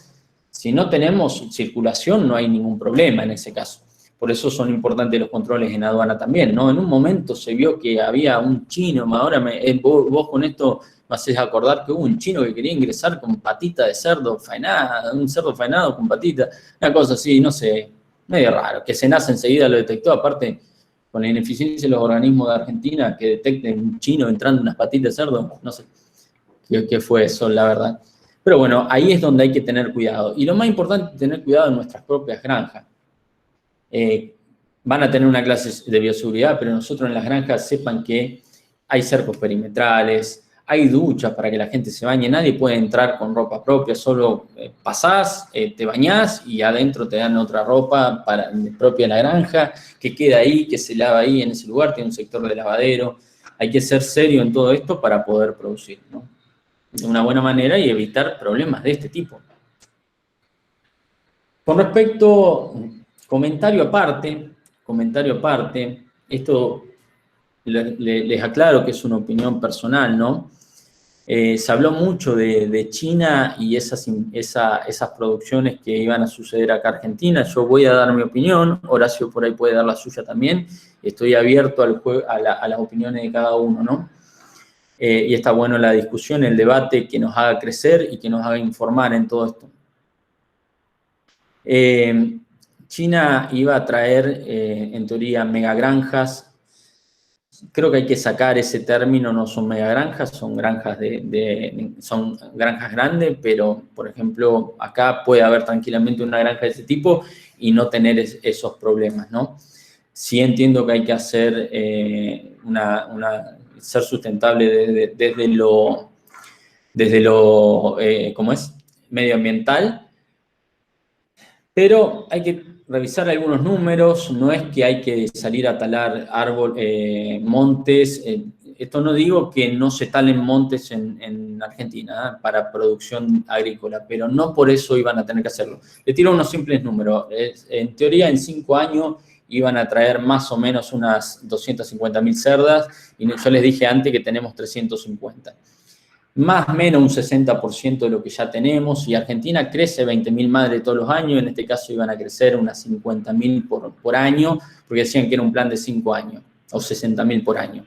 si no tenemos circulación no hay ningún problema en ese caso. Por eso son importantes los controles en aduana también, ¿no? En un momento se vio que había un chino, ahora vos con esto me haces acordar que hubo un chino que quería ingresar con patita de cerdo faenada, un cerdo faenado con patita, una cosa así, no sé, medio raro, que Senasa enseguida lo detectó, aparte con la ineficiencia de los organismos de Argentina, que detecten un chino entrando unas patitas de cerdo, no sé qué fue eso, la verdad. Pero bueno, ahí es donde hay que tener cuidado. Y lo más importante es tener cuidado en nuestras propias granjas. Van a tener una clase de bioseguridad, pero nosotros en las granjas sepan que hay cercos perimetrales, hay duchas para que la gente se bañe, nadie puede entrar con ropa propia, solo pasás, te bañás y adentro te dan otra ropa propia de la granja, que queda ahí, que se lava ahí en ese lugar, tiene un sector de lavadero. Hay que ser serio en todo esto para poder producir, ¿no? De una buena manera y evitar problemas de este tipo. Con respecto, comentario aparte, esto les aclaro que es una opinión personal, ¿no? Se habló mucho de China y esas producciones que iban a suceder acá en Argentina. Yo voy a dar mi opinión, Horacio por ahí puede dar la suya también. Estoy abierto a las opiniones de cada uno, ¿no? Y está bueno la discusión, el debate que nos haga crecer y que nos haga informar en todo esto. China iba a traer, en teoría, megagranjas. Creo que hay que sacar ese término, no son megagranjas, son granjas son granjas grandes, pero, por ejemplo, acá puede haber tranquilamente una granja de ese tipo y no tener esos problemas, ¿no? Sí entiendo que hay que hacer ser sustentable desde lo ¿cómo es? Medioambiental, pero hay que revisar algunos números, no es que hay que salir a talar montes. Esto no digo que no se talen montes en Argentina para producción agrícola, pero no por eso iban a tener que hacerlo. Le tiro unos simples números. En teoría, en 5 años iban a traer más o menos unas 250.000 cerdas, y yo les dije antes que tenemos 350. Más o menos un 60% de lo que ya tenemos, y Argentina crece 20.000 madres todos los años, en este caso iban a crecer unas 50.000 por año, porque decían que era un plan de 5 años, o 60.000 por año.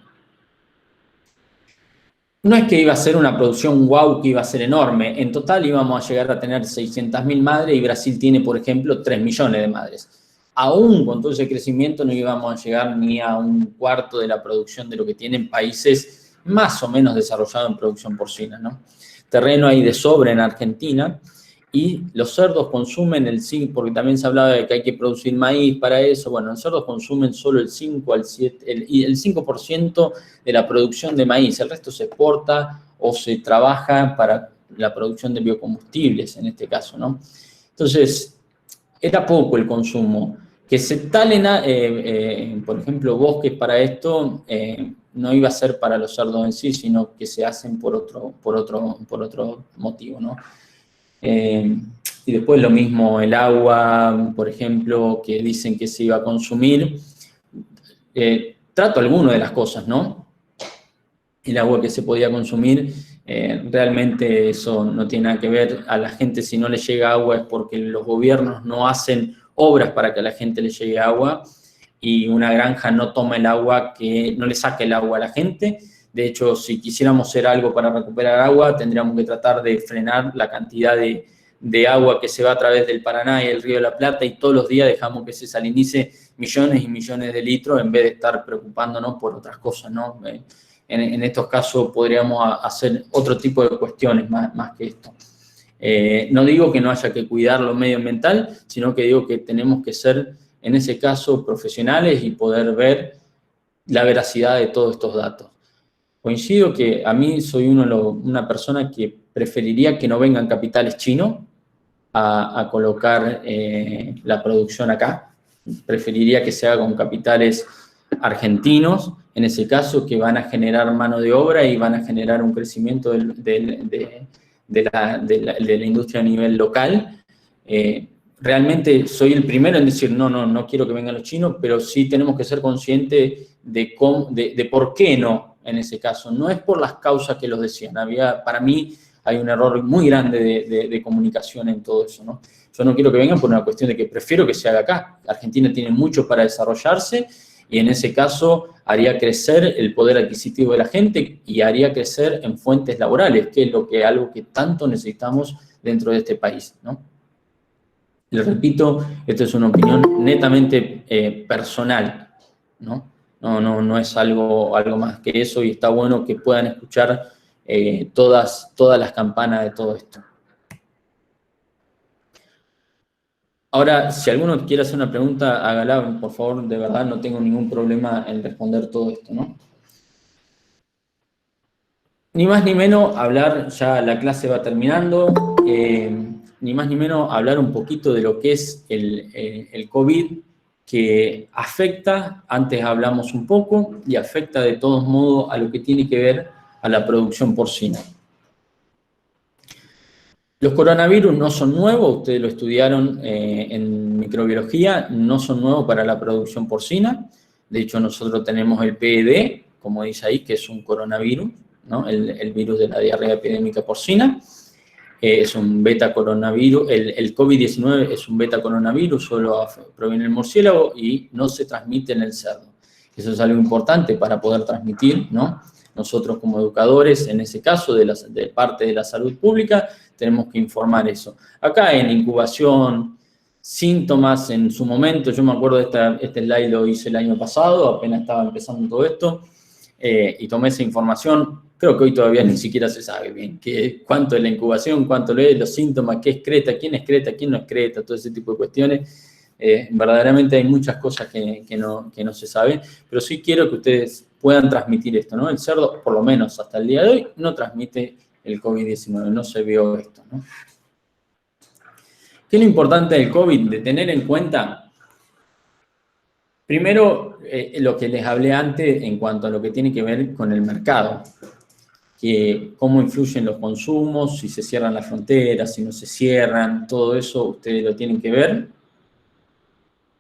No es que iba a ser una producción wow, que iba a ser enorme, en total íbamos a llegar a tener 600.000 madres, y Brasil tiene, por ejemplo, 3 millones de madres. Aún con todo ese crecimiento no íbamos a llegar ni a un cuarto de la producción de lo que tienen países más o menos desarrollados en producción porcina, ¿no? Terreno hay de sobra en Argentina, y los cerdos consumen el 5%, porque también se hablaba de que hay que producir maíz para eso. Bueno, los cerdos consumen solo el 5% de la producción de maíz, el resto se exporta o se trabaja para la producción de biocombustibles, en este caso, ¿no? Entonces, era poco el consumo. Que se talen, por ejemplo, bosques para esto, no iba a ser para los cerdos en sí, sino que se hacen por otro motivo, ¿no? Y después lo mismo el agua, por ejemplo, que dicen que se iba a consumir. Trato alguno de las cosas, ¿no? El agua que se podía consumir, realmente eso no tiene nada que ver. A la gente, si no le llega agua, es porque los gobiernos no hacen obras para que a la gente le llegue agua, y una granja no toma el agua, no le saca el agua a la gente. De hecho, si quisiéramos hacer algo para recuperar agua, tendríamos que tratar de frenar la cantidad de de agua que se va a través del Paraná y el Río de la Plata y todos los días dejamos que se salinice millones y millones de litros en vez de estar preocupándonos por otras cosas, ¿no? En estos casos podríamos hacer otro tipo de cuestiones más que esto. No digo que no haya que cuidar lo medioambiental, sino que digo que tenemos que ser, en ese caso, profesionales y poder ver la veracidad de todos estos datos. Coincido que a mí soy una persona que preferiría que no vengan capitales chinos a colocar la producción acá. Preferiría que se haga con capitales argentinos, en ese caso, que van a generar mano de obra y van a generar un crecimiento de la industria a nivel local. Realmente soy el primero en decir, no quiero que vengan los chinos, pero sí tenemos que ser conscientes de por qué no, en ese caso. No es por las causas que los decían. Para mí hay un error muy grande de comunicación en todo eso, ¿no? Yo no quiero que vengan por una cuestión de que prefiero que se haga acá. Argentina tiene mucho para desarrollarse y en ese caso haría crecer el poder adquisitivo de la gente y haría crecer en fuentes laborales, que es algo que tanto necesitamos dentro de este país, ¿no? Les repito, esto es una opinión netamente personal, ¿no? No es algo más que eso y está bueno que puedan escuchar todas las campanas de todo esto. Ahora, si alguno quiere hacer una pregunta, hágala, por favor, de verdad, no tengo ningún problema en responder todo esto, ¿no? Ni más ni menos hablar, ya la clase va terminando, ni más ni menos hablar un poquito de lo que es el COVID, que afecta, antes hablamos un poco, y afecta de todos modos a lo que tiene que ver a la producción porcina. Los coronavirus no son nuevos, ustedes lo estudiaron en microbiología, no son nuevos para la producción porcina. De hecho, nosotros tenemos el PED, como dice ahí, que es un coronavirus, ¿no? El virus de la diarrea epidémica porcina. Es un beta coronavirus, el COVID-19 es un beta coronavirus, solo proviene del murciélago y no se transmite en el cerdo. Eso es algo importante para poder transmitir, ¿no? Nosotros como educadores, en ese caso, de parte de la salud pública, tenemos que informar eso. Acá en incubación, síntomas en su momento, yo me acuerdo de este slide lo hice el año pasado, apenas estaba empezando todo esto, y tomé esa información. Creo que hoy todavía ni siquiera se sabe bien cuánto es la incubación, cuánto es los síntomas, qué es creta, quién no es creta, todo ese tipo de cuestiones. Verdaderamente hay muchas cosas que no se saben, pero sí quiero que ustedes puedan transmitir esto, ¿no? El cerdo, por lo menos hasta el día de hoy, no transmite el COVID-19, no se vio esto, ¿no? ¿Qué es lo importante del COVID? De tener en cuenta, primero, lo que les hablé antes en cuanto a lo que tiene que ver con el mercado, que cómo influyen los consumos, si se cierran las fronteras, si no se cierran, todo eso ustedes lo tienen que ver.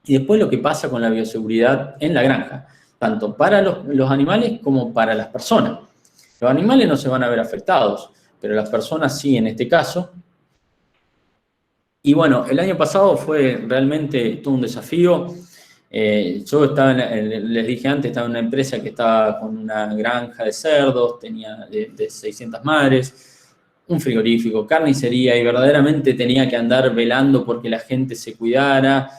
Y después lo que pasa con la bioseguridad en la granja, tanto para los animales como para las personas. Los animales no se van a ver afectados, pero las personas sí en este caso. Y bueno, el año pasado fue realmente todo un desafío. Yo estaba, les dije antes, estaba en una empresa que estaba con una granja de cerdos, tenía de 600 madres, un frigorífico, carnicería, y verdaderamente tenía que andar velando porque la gente se cuidara,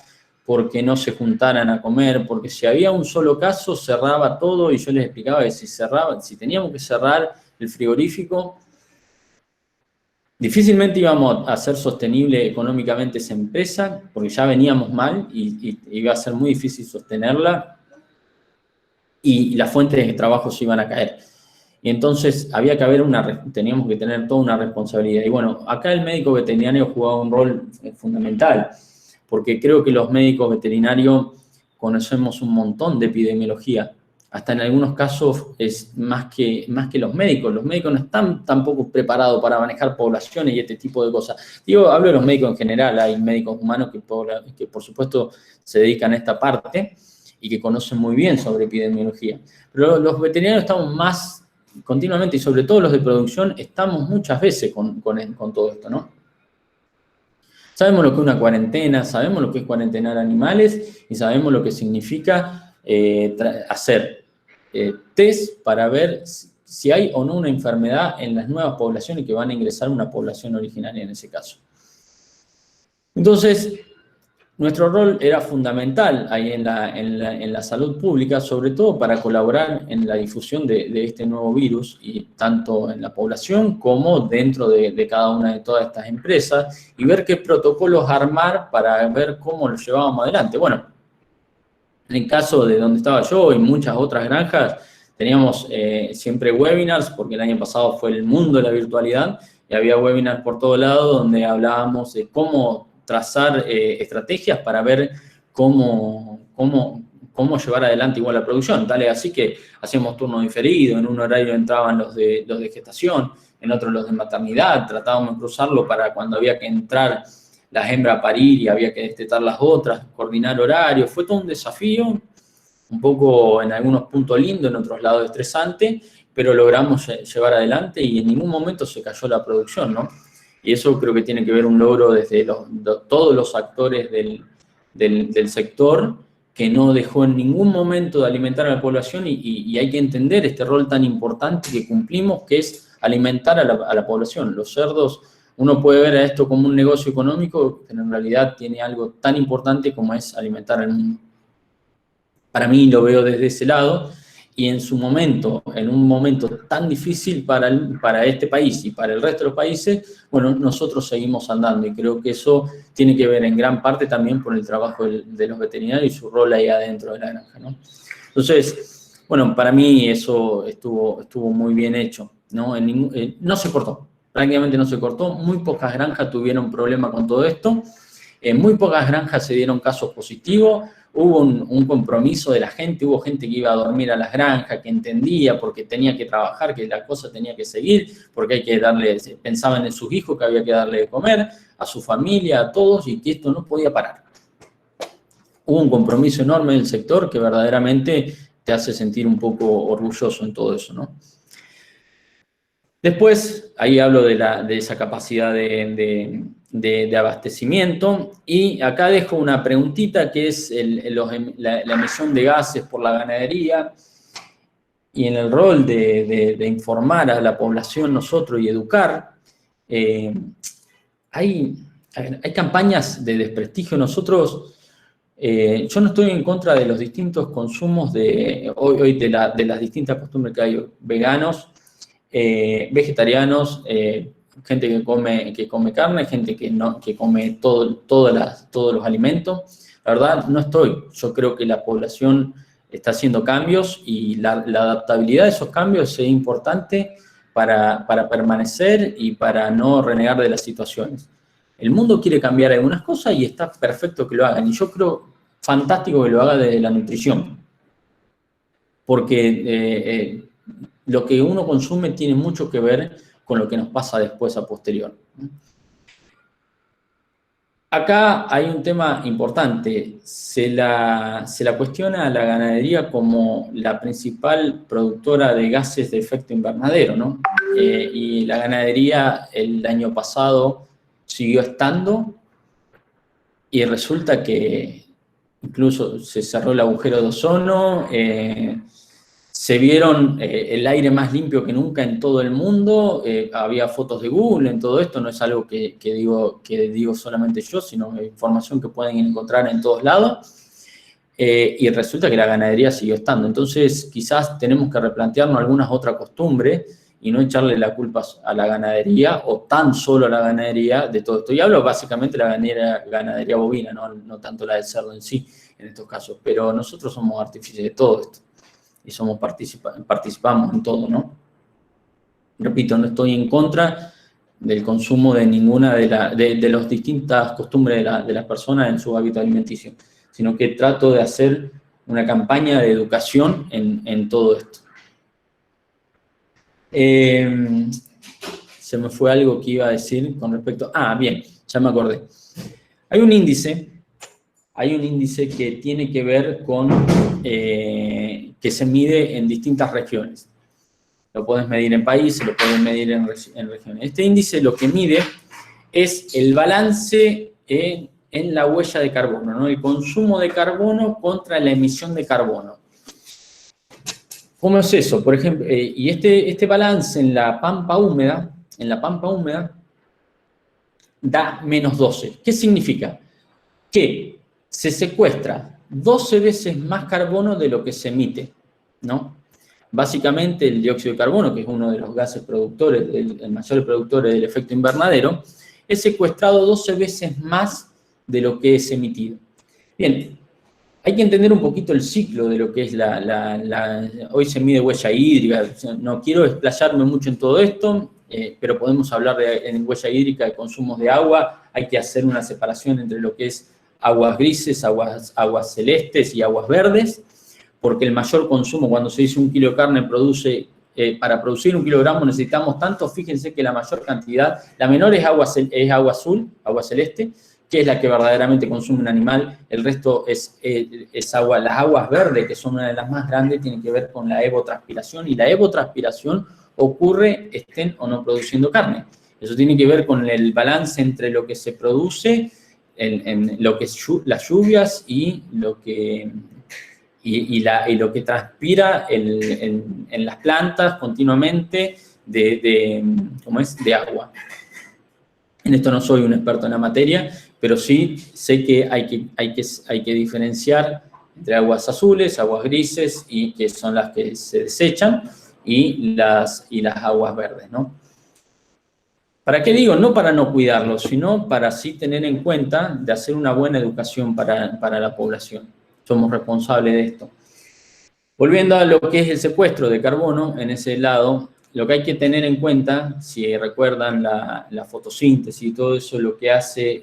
porque no se juntaran a comer, porque si había un solo caso, cerraba todo, y yo les explicaba que si teníamos que cerrar el frigorífico, difícilmente íbamos a ser sostenible económicamente esa empresa, porque ya veníamos mal y iba a ser muy difícil sostenerla, y las fuentes de trabajo se iban a caer. Y entonces había que haber teníamos que tener toda una responsabilidad. Y bueno, acá el médico veterinario jugaba un rol fundamental, porque creo que los médicos veterinarios conocemos un montón de epidemiología. Hasta en algunos casos es más que los médicos. Los médicos no están tampoco preparados para manejar poblaciones y este tipo de cosas. Hablo de los médicos en general, hay médicos humanos que por supuesto se dedican a esta parte y que conocen muy bien sobre epidemiología. Pero los veterinarios estamos más continuamente, y sobre todo los de producción, estamos muchas veces con todo esto, ¿no? Sabemos lo que es una cuarentena, sabemos lo que es cuarentenar animales y sabemos lo que significa hacer test para ver si hay o no una enfermedad en las nuevas poblaciones que van a ingresar a una población originaria en ese caso. Entonces, nuestro rol era fundamental ahí en la salud pública, sobre todo para colaborar en la difusión de este nuevo virus, y tanto en la población como dentro de cada una de todas estas empresas, y ver qué protocolos armar para ver cómo los llevábamos adelante. Bueno, en el caso de donde estaba yo y muchas otras granjas, teníamos siempre webinars, porque el año pasado fue el mundo de la virtualidad, y había webinars por todo lado donde hablábamos de cómo trazar estrategias para ver cómo llevar adelante igual la producción. Tal es así que hacíamos turno diferido, en un horario entraban los de gestación, en otro los de maternidad, tratábamos de cruzarlo para cuando había que entrar las hembras a parir y había que destetar las otras, coordinar horarios. Fue todo un desafío, un poco en algunos puntos lindo, en otros lados estresante, pero logramos llevar adelante y en ningún momento se cayó la producción, ¿no? Y eso creo que tiene que ver un logro desde todos los actores del sector, que no dejó en ningún momento de alimentar a la población, y hay que entender este rol tan importante que cumplimos, que es alimentar a la población. Los cerdos, uno puede ver a esto como un negocio económico, pero en realidad tiene algo tan importante como es alimentar al mundo. Para mí lo veo desde ese lado. Y en su momento, en un momento tan difícil para este país y para el resto de los países, bueno, nosotros seguimos andando, y creo que eso tiene que ver en gran parte también por el trabajo de los veterinarios y su rol ahí adentro de la granja, ¿no? Entonces, bueno, para mí eso estuvo muy bien hecho, ¿no? No se cortó, prácticamente no se cortó, muy pocas granjas tuvieron problema con todo esto, muy pocas granjas se dieron casos positivos. Hubo un compromiso de la gente, hubo gente que iba a dormir a las granjas, que entendía porque tenía que trabajar, que la cosa tenía que seguir, porque hay que darle, pensaban en sus hijos, que había que darle de comer, a su familia, a todos, y que esto no podía parar. Hubo un compromiso enorme del sector que verdaderamente te hace sentir un poco orgulloso en todo eso, ¿no? Después, ahí hablo de esa capacidad de abastecimiento, y acá dejo una preguntita que es la emisión de gases por la ganadería, y en el rol de informar a la población nosotros y educar. Hay campañas de desprestigio. Nosotros, yo no estoy en contra de los distintos consumos hoy de las distintas costumbres que hay, veganos, vegetarianos, gente que come carne, gente que come todos los alimentos. La verdad, no estoy. Yo creo que la población está haciendo cambios, y la adaptabilidad de esos cambios es importante para permanecer y para no renegar de las situaciones. El mundo quiere cambiar algunas cosas y está perfecto que lo hagan. Y yo creo fantástico que lo haga desde la nutrición. Porque lo que uno consume tiene mucho que ver con lo que nos pasa después a posterior. Acá hay un tema importante. Se la cuestiona a la ganadería como la principal productora de gases de efecto invernadero, ¿no? Y la ganadería el año pasado siguió estando, y resulta que incluso se cerró el agujero de ozono, se vieron el aire más limpio que nunca en todo el mundo, había fotos de Google en todo esto, no es algo que digo solamente yo, sino información que pueden encontrar en todos lados, y resulta que la ganadería siguió estando. Entonces quizás tenemos que replantearnos algunas otras costumbres y no echarle la culpa a la ganadería, o tan solo a la ganadería, de todo esto. Y hablo básicamente de la ganadería bovina, no tanto la del cerdo en sí, en estos casos, pero nosotros somos artífices de todo esto. Y participamos en todo, ¿no? Repito, no estoy en contra del consumo de ninguna de las distintas costumbres de las personas en su hábito alimenticio, sino que trato de hacer una campaña de educación en todo esto. Se me fue algo que iba a decir con respecto... bien, ya me acordé. Hay un índice que tiene que ver con... que se mide en distintas regiones. Lo puedes medir en países, lo puedes medir en regiones. Este índice lo que mide es el balance en la huella de carbono, ¿no? El consumo de carbono contra la emisión de carbono. ¿Cómo es eso? Por ejemplo, y este balance en la pampa húmeda, da menos 12. ¿Qué significa? Que se secuestra 12 veces más carbono de lo que se emite, ¿no? Básicamente el dióxido de carbono, que es uno de los gases productores, el mayor productor del efecto invernadero, es secuestrado 12 veces más de lo que es emitido. Bien, hay que entender un poquito el ciclo de lo que es hoy se mide huella hídrica. No quiero explayarme mucho en todo esto, pero podemos hablar en huella hídrica de consumos de agua. Hay que hacer una separación entre lo que es aguas grises, aguas celestes y aguas verdes, porque el mayor consumo, cuando se dice 1 kilo de carne, para producir 1 kilogramo necesitamos tanto. Fíjense que la mayor cantidad, la menor es agua azul, agua celeste, que es la que verdaderamente consume un animal. El resto es agua. Las aguas verdes, que son una de las más grandes, tienen que ver con la evotranspiración, y la evotranspiración ocurre estén o no produciendo carne. Eso tiene que ver con el balance entre lo que se produce en lo que es las lluvias y lo que transpira en las plantas continuamente de agua. En esto no soy un experto en la materia, pero sí sé que hay que diferenciar entre aguas azules, aguas grises, y que son las que se desechan, y las aguas verdes, ¿no? ¿Para qué digo? No para no cuidarlos, sino para sí tener en cuenta de hacer una buena educación para la población. Somos responsables de esto. Volviendo a lo que es el secuestro de carbono, en ese lado, lo que hay que tener en cuenta, si recuerdan la fotosíntesis y todo eso, lo que hace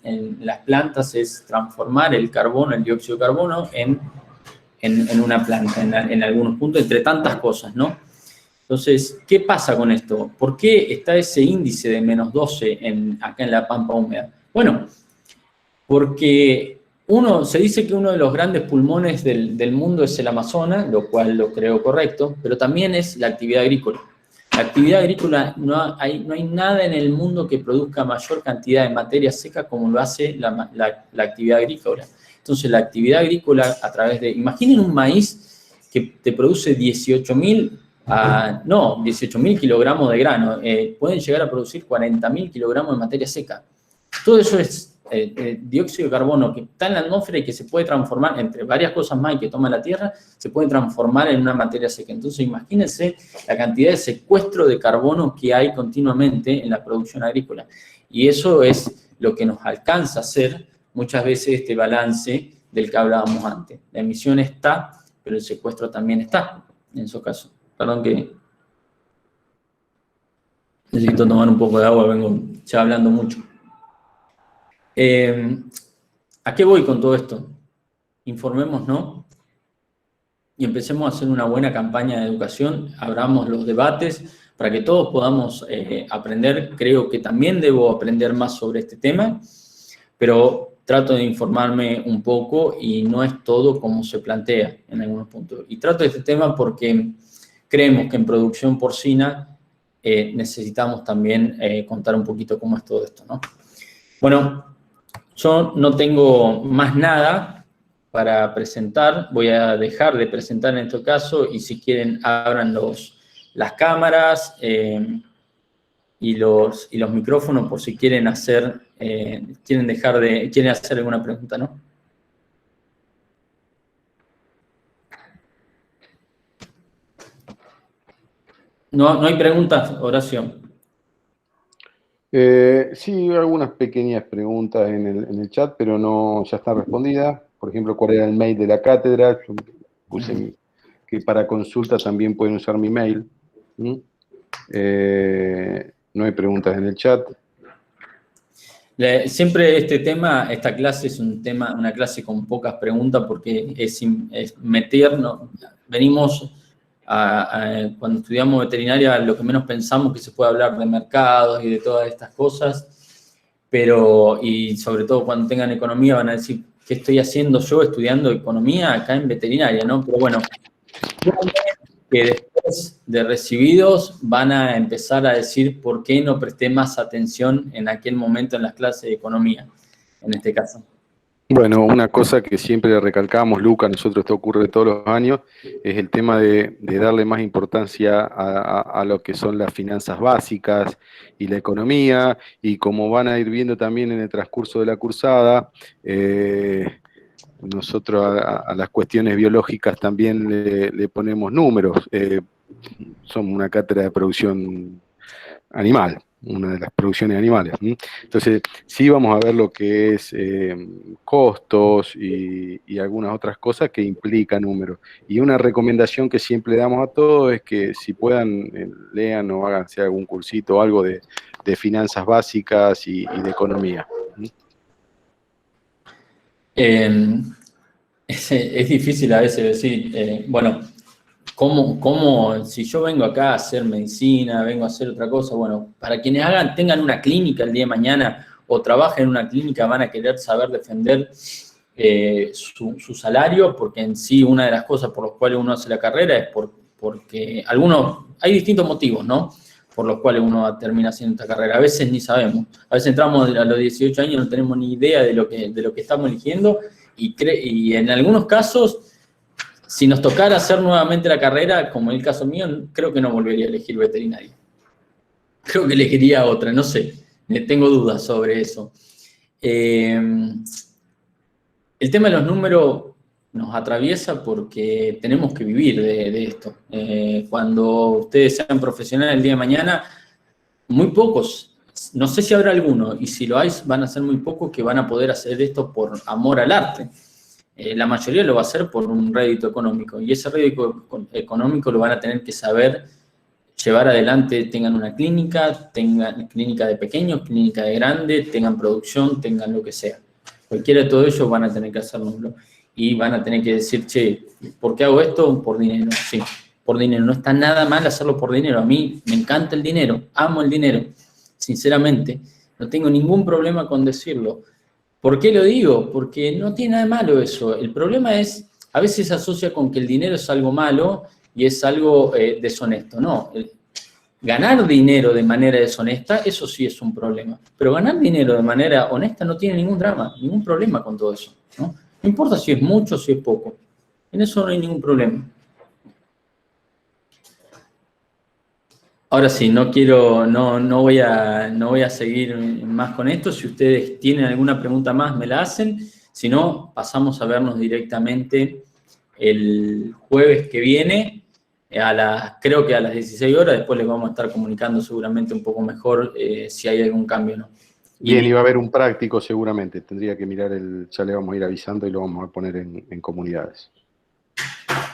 en las plantas es transformar el carbono, el dióxido de carbono, en una planta, en algunos puntos, entre tantas cosas, ¿no? Entonces, ¿qué pasa con esto? ¿Por qué está ese índice de menos 12 acá en la pampa húmeda? Bueno, porque se dice que uno de los grandes pulmones del mundo es el Amazonas, lo cual lo creo correcto, pero también es la actividad agrícola. La actividad agrícola, no hay nada en el mundo que produzca mayor cantidad de materia seca como lo hace la actividad agrícola. Entonces, la actividad agrícola a través de... Imaginen un maíz que te produce 18.000 kilogramos de grano. Pueden llegar a producir 40.000 kilogramos de materia seca. Todo eso es dióxido de carbono que está en la atmósfera y que se puede transformar, entre varias cosas más y que toma la Tierra, se puede transformar en una materia seca. Entonces, imagínense la cantidad de secuestro de carbono que hay continuamente en la producción agrícola. Y eso es lo que nos alcanza a hacer muchas veces este balance del que hablábamos antes. La emisión está, pero el secuestro también está, en esos casos. Perdón que necesito tomar un poco de agua, vengo ya hablando mucho. ¿A qué voy con todo esto? Informémonos, ¿no? Y empecemos a hacer una buena campaña de educación, abramos los debates para que todos podamos aprender. Creo que también debo aprender más sobre este tema, pero trato de informarme un poco y no es todo como se plantea en algunos puntos. Y trato este tema porque creemos que en producción porcina necesitamos también contar un poquito cómo es todo esto, ¿no? Bueno, yo no tengo más nada para presentar. Voy a dejar de presentar en este caso y si quieren abran las cámaras y los micrófonos por si quieren hacer alguna pregunta, ¿no? No hay preguntas, Horacio. Sí, algunas pequeñas preguntas en el chat, pero no, ya está respondida. Por ejemplo, ¿cuál era el mail de la cátedra? Yo puse que para consulta también pueden usar mi mail. No hay preguntas en el chat. Siempre esta clase es una clase con pocas preguntas porque es meternos, venimos cuando estudiamos veterinaria, lo que menos pensamos que se puede hablar de mercados y de todas estas cosas, y sobre todo cuando tengan economía van a decir, ¿qué estoy haciendo yo estudiando economía acá en veterinaria, no? Pero bueno, que después de recibidos van a empezar a decir por qué no presté más atención en aquel momento en las clases de economía, en este caso. Bueno, una cosa que siempre recalcamos, Luca, a nosotros esto ocurre todos los años, es el tema de darle más importancia a lo que son las finanzas básicas y la economía, y como van a ir viendo también en el transcurso de la cursada, nosotros a las cuestiones biológicas también le ponemos números. Somos una cátedra de producción animal, una de las producciones animales. Entonces, sí vamos a ver lo que es costos y algunas otras cosas que implican números. Y una recomendación que siempre le damos a todos es que si puedan, lean o háganse algún cursito o algo de finanzas básicas y de economía. Es difícil a veces decir, bueno, ¿cómo, si yo vengo acá a hacer medicina, vengo a hacer otra cosa? Bueno, para quienes tengan una clínica el día de mañana o trabajen en una clínica, van a querer saber defender su salario, porque en sí una de las cosas por las cuales uno hace la carrera es porque hay distintos motivos, ¿no? Por los cuales uno termina haciendo esta carrera. A veces ni sabemos. A veces entramos a los 18 años y no tenemos ni idea de lo que estamos eligiendo, y en algunos casos, si nos tocara hacer nuevamente la carrera, como en el caso mío, creo que no volvería a elegir veterinaria. Creo que elegiría otra, no sé. Tengo dudas sobre eso. El tema de los números nos atraviesa porque tenemos que vivir de esto. Cuando ustedes sean profesionales el día de mañana, muy pocos, no sé si habrá alguno, y si lo hay, van a ser muy pocos que van a poder hacer esto por amor al arte. La mayoría lo va a hacer por un rédito económico, y ese rédito económico lo van a tener que saber llevar adelante, tengan una clínica, tengan clínica de pequeños, clínica de grandes, tengan producción, tengan lo que sea. Cualquiera de todo ello van a tener que hacerlo, y van a tener que decir, che, ¿por qué hago esto? Por dinero. Sí, por dinero. No está nada mal hacerlo por dinero. A mí me encanta el dinero, amo el dinero, sinceramente. No tengo ningún problema con decirlo. ¿Por qué lo digo? Porque no tiene nada de malo eso. El problema es, a veces se asocia con que el dinero es algo malo y es algo deshonesto. No, ganar dinero de manera deshonesta, eso sí es un problema. Pero ganar dinero de manera honesta no tiene ningún drama, ningún problema con todo eso, ¿no? No importa si es mucho o si es poco. En eso no hay ningún problema. Ahora sí, no voy a seguir más con esto. Si ustedes tienen alguna pregunta más, me la hacen. Si no, pasamos a vernos directamente el jueves que viene, creo que a las 16 horas. Después les vamos a estar comunicando seguramente un poco mejor si hay algún cambio o no. Bien, y va a haber un práctico seguramente. Tendría que mirar ya le vamos a ir avisando y lo vamos a poner en comunidades.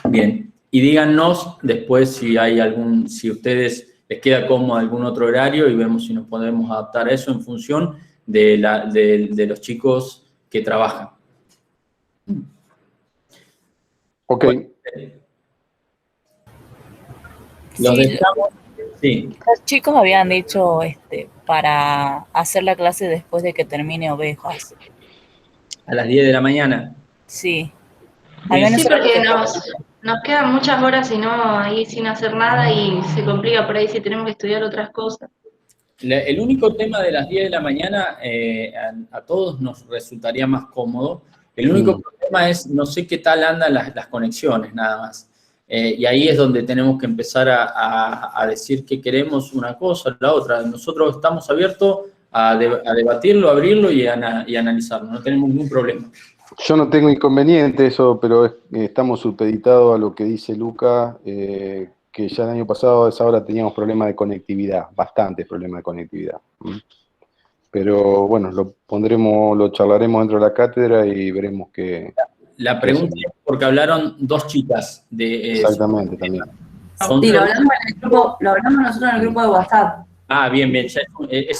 Bien, y díganos después si ustedes les queda cómodo algún otro horario, y vemos si nos podemos adaptar a eso en función de los chicos que trabajan. Ok. Bueno, los dejamos. Sí. Los chicos habían dicho para hacer la clase después de que termine ovejas. A las 10 de la mañana. Sí. Sí, porque nos quedan muchas horas y no ahí sin hacer nada, y se complica por ahí si tenemos que estudiar otras cosas. El único tema de las 10 de la mañana a todos nos resultaría más cómodo. El único problema es, no sé qué tal andan las conexiones, nada más. Y ahí es donde tenemos que empezar a decir que queremos una cosa o la otra. Nosotros estamos abiertos a debatirlo, abrirlo y analizarlo. No tenemos ningún problema. Yo no tengo inconveniente eso, pero estamos supeditados a lo que dice Luca, que ya el año pasado a esa hora teníamos problemas de conectividad, bastantes problemas de conectividad. Pero bueno, lo charlaremos dentro de la cátedra y veremos qué. La pregunta es porque hablaron dos chicas de... Exactamente, también. Sí, lo hablamos nosotros en el grupo de WhatsApp. Ah, bien, esa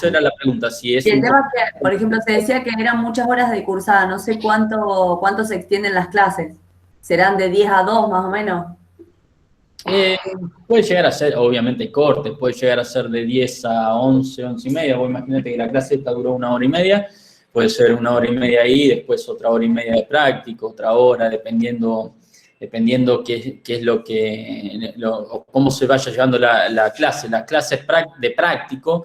era la pregunta. Si es y el tema es que, por ejemplo, se decía que eran muchas horas de cursada, no sé cuánto se extienden las clases. ¿Serán de 10 a 2 más o menos? Puede llegar a ser, obviamente, cortes, puede llegar a ser de 10 a 11, 11 y media. Vos imagínate que la clase esta duró 1 hora y media, puede ser 1 hora y media ahí, después otra hora y media de práctico, otra hora, dependiendo qué es cómo se vaya llevando la clase. Las clases de práctico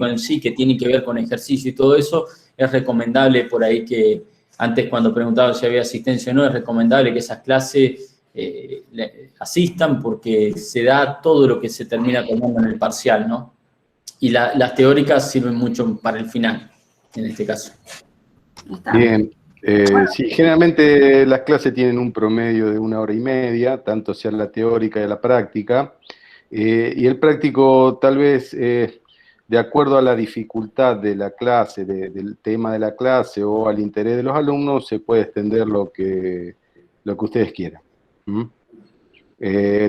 en sí, que tienen que ver con ejercicio y todo eso, es recomendable por ahí que Antes, cuando preguntaba si había asistencia o no, es recomendable que esas clases asistan porque se da todo lo que se termina tomando en el parcial, ¿no? Y las teóricas sirven mucho para el final, en este caso. Bien. Sí, generalmente las clases tienen un promedio de 1 hora y media, tanto sea la teórica y la práctica. Y el práctico, tal vez, de acuerdo a la dificultad de la clase, del tema de la clase o al interés de los alumnos, se puede extender lo que ustedes quieran.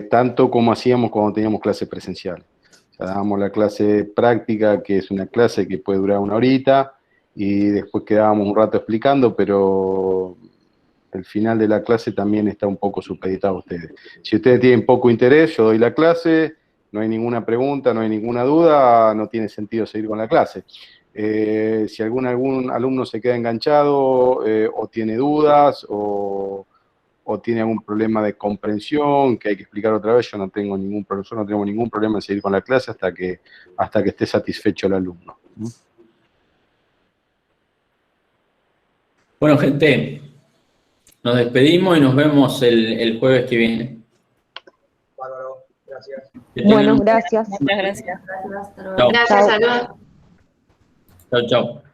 Tanto como hacíamos cuando teníamos clase presencial. O sea, dábamos la clase práctica, que es una clase que puede durar 1 horita, y después quedábamos un rato explicando, pero el final de la clase también está un poco supeditado a ustedes. Si ustedes tienen poco interés, yo doy la clase, no hay ninguna pregunta, no hay ninguna duda, no tiene sentido seguir con la clase. Si algún alumno se queda enganchado o tiene dudas o tiene algún problema de comprensión que hay que explicar otra vez, yo no tengo ningún problema en seguir con la clase hasta que esté satisfecho el alumno. Bueno, gente, nos despedimos y nos vemos el jueves que viene. Bárbaro, gracias. Bueno, gracias. Muchas gracias. Gracias, hasta luego. Chao. Gracias, saludos. Chao, chao.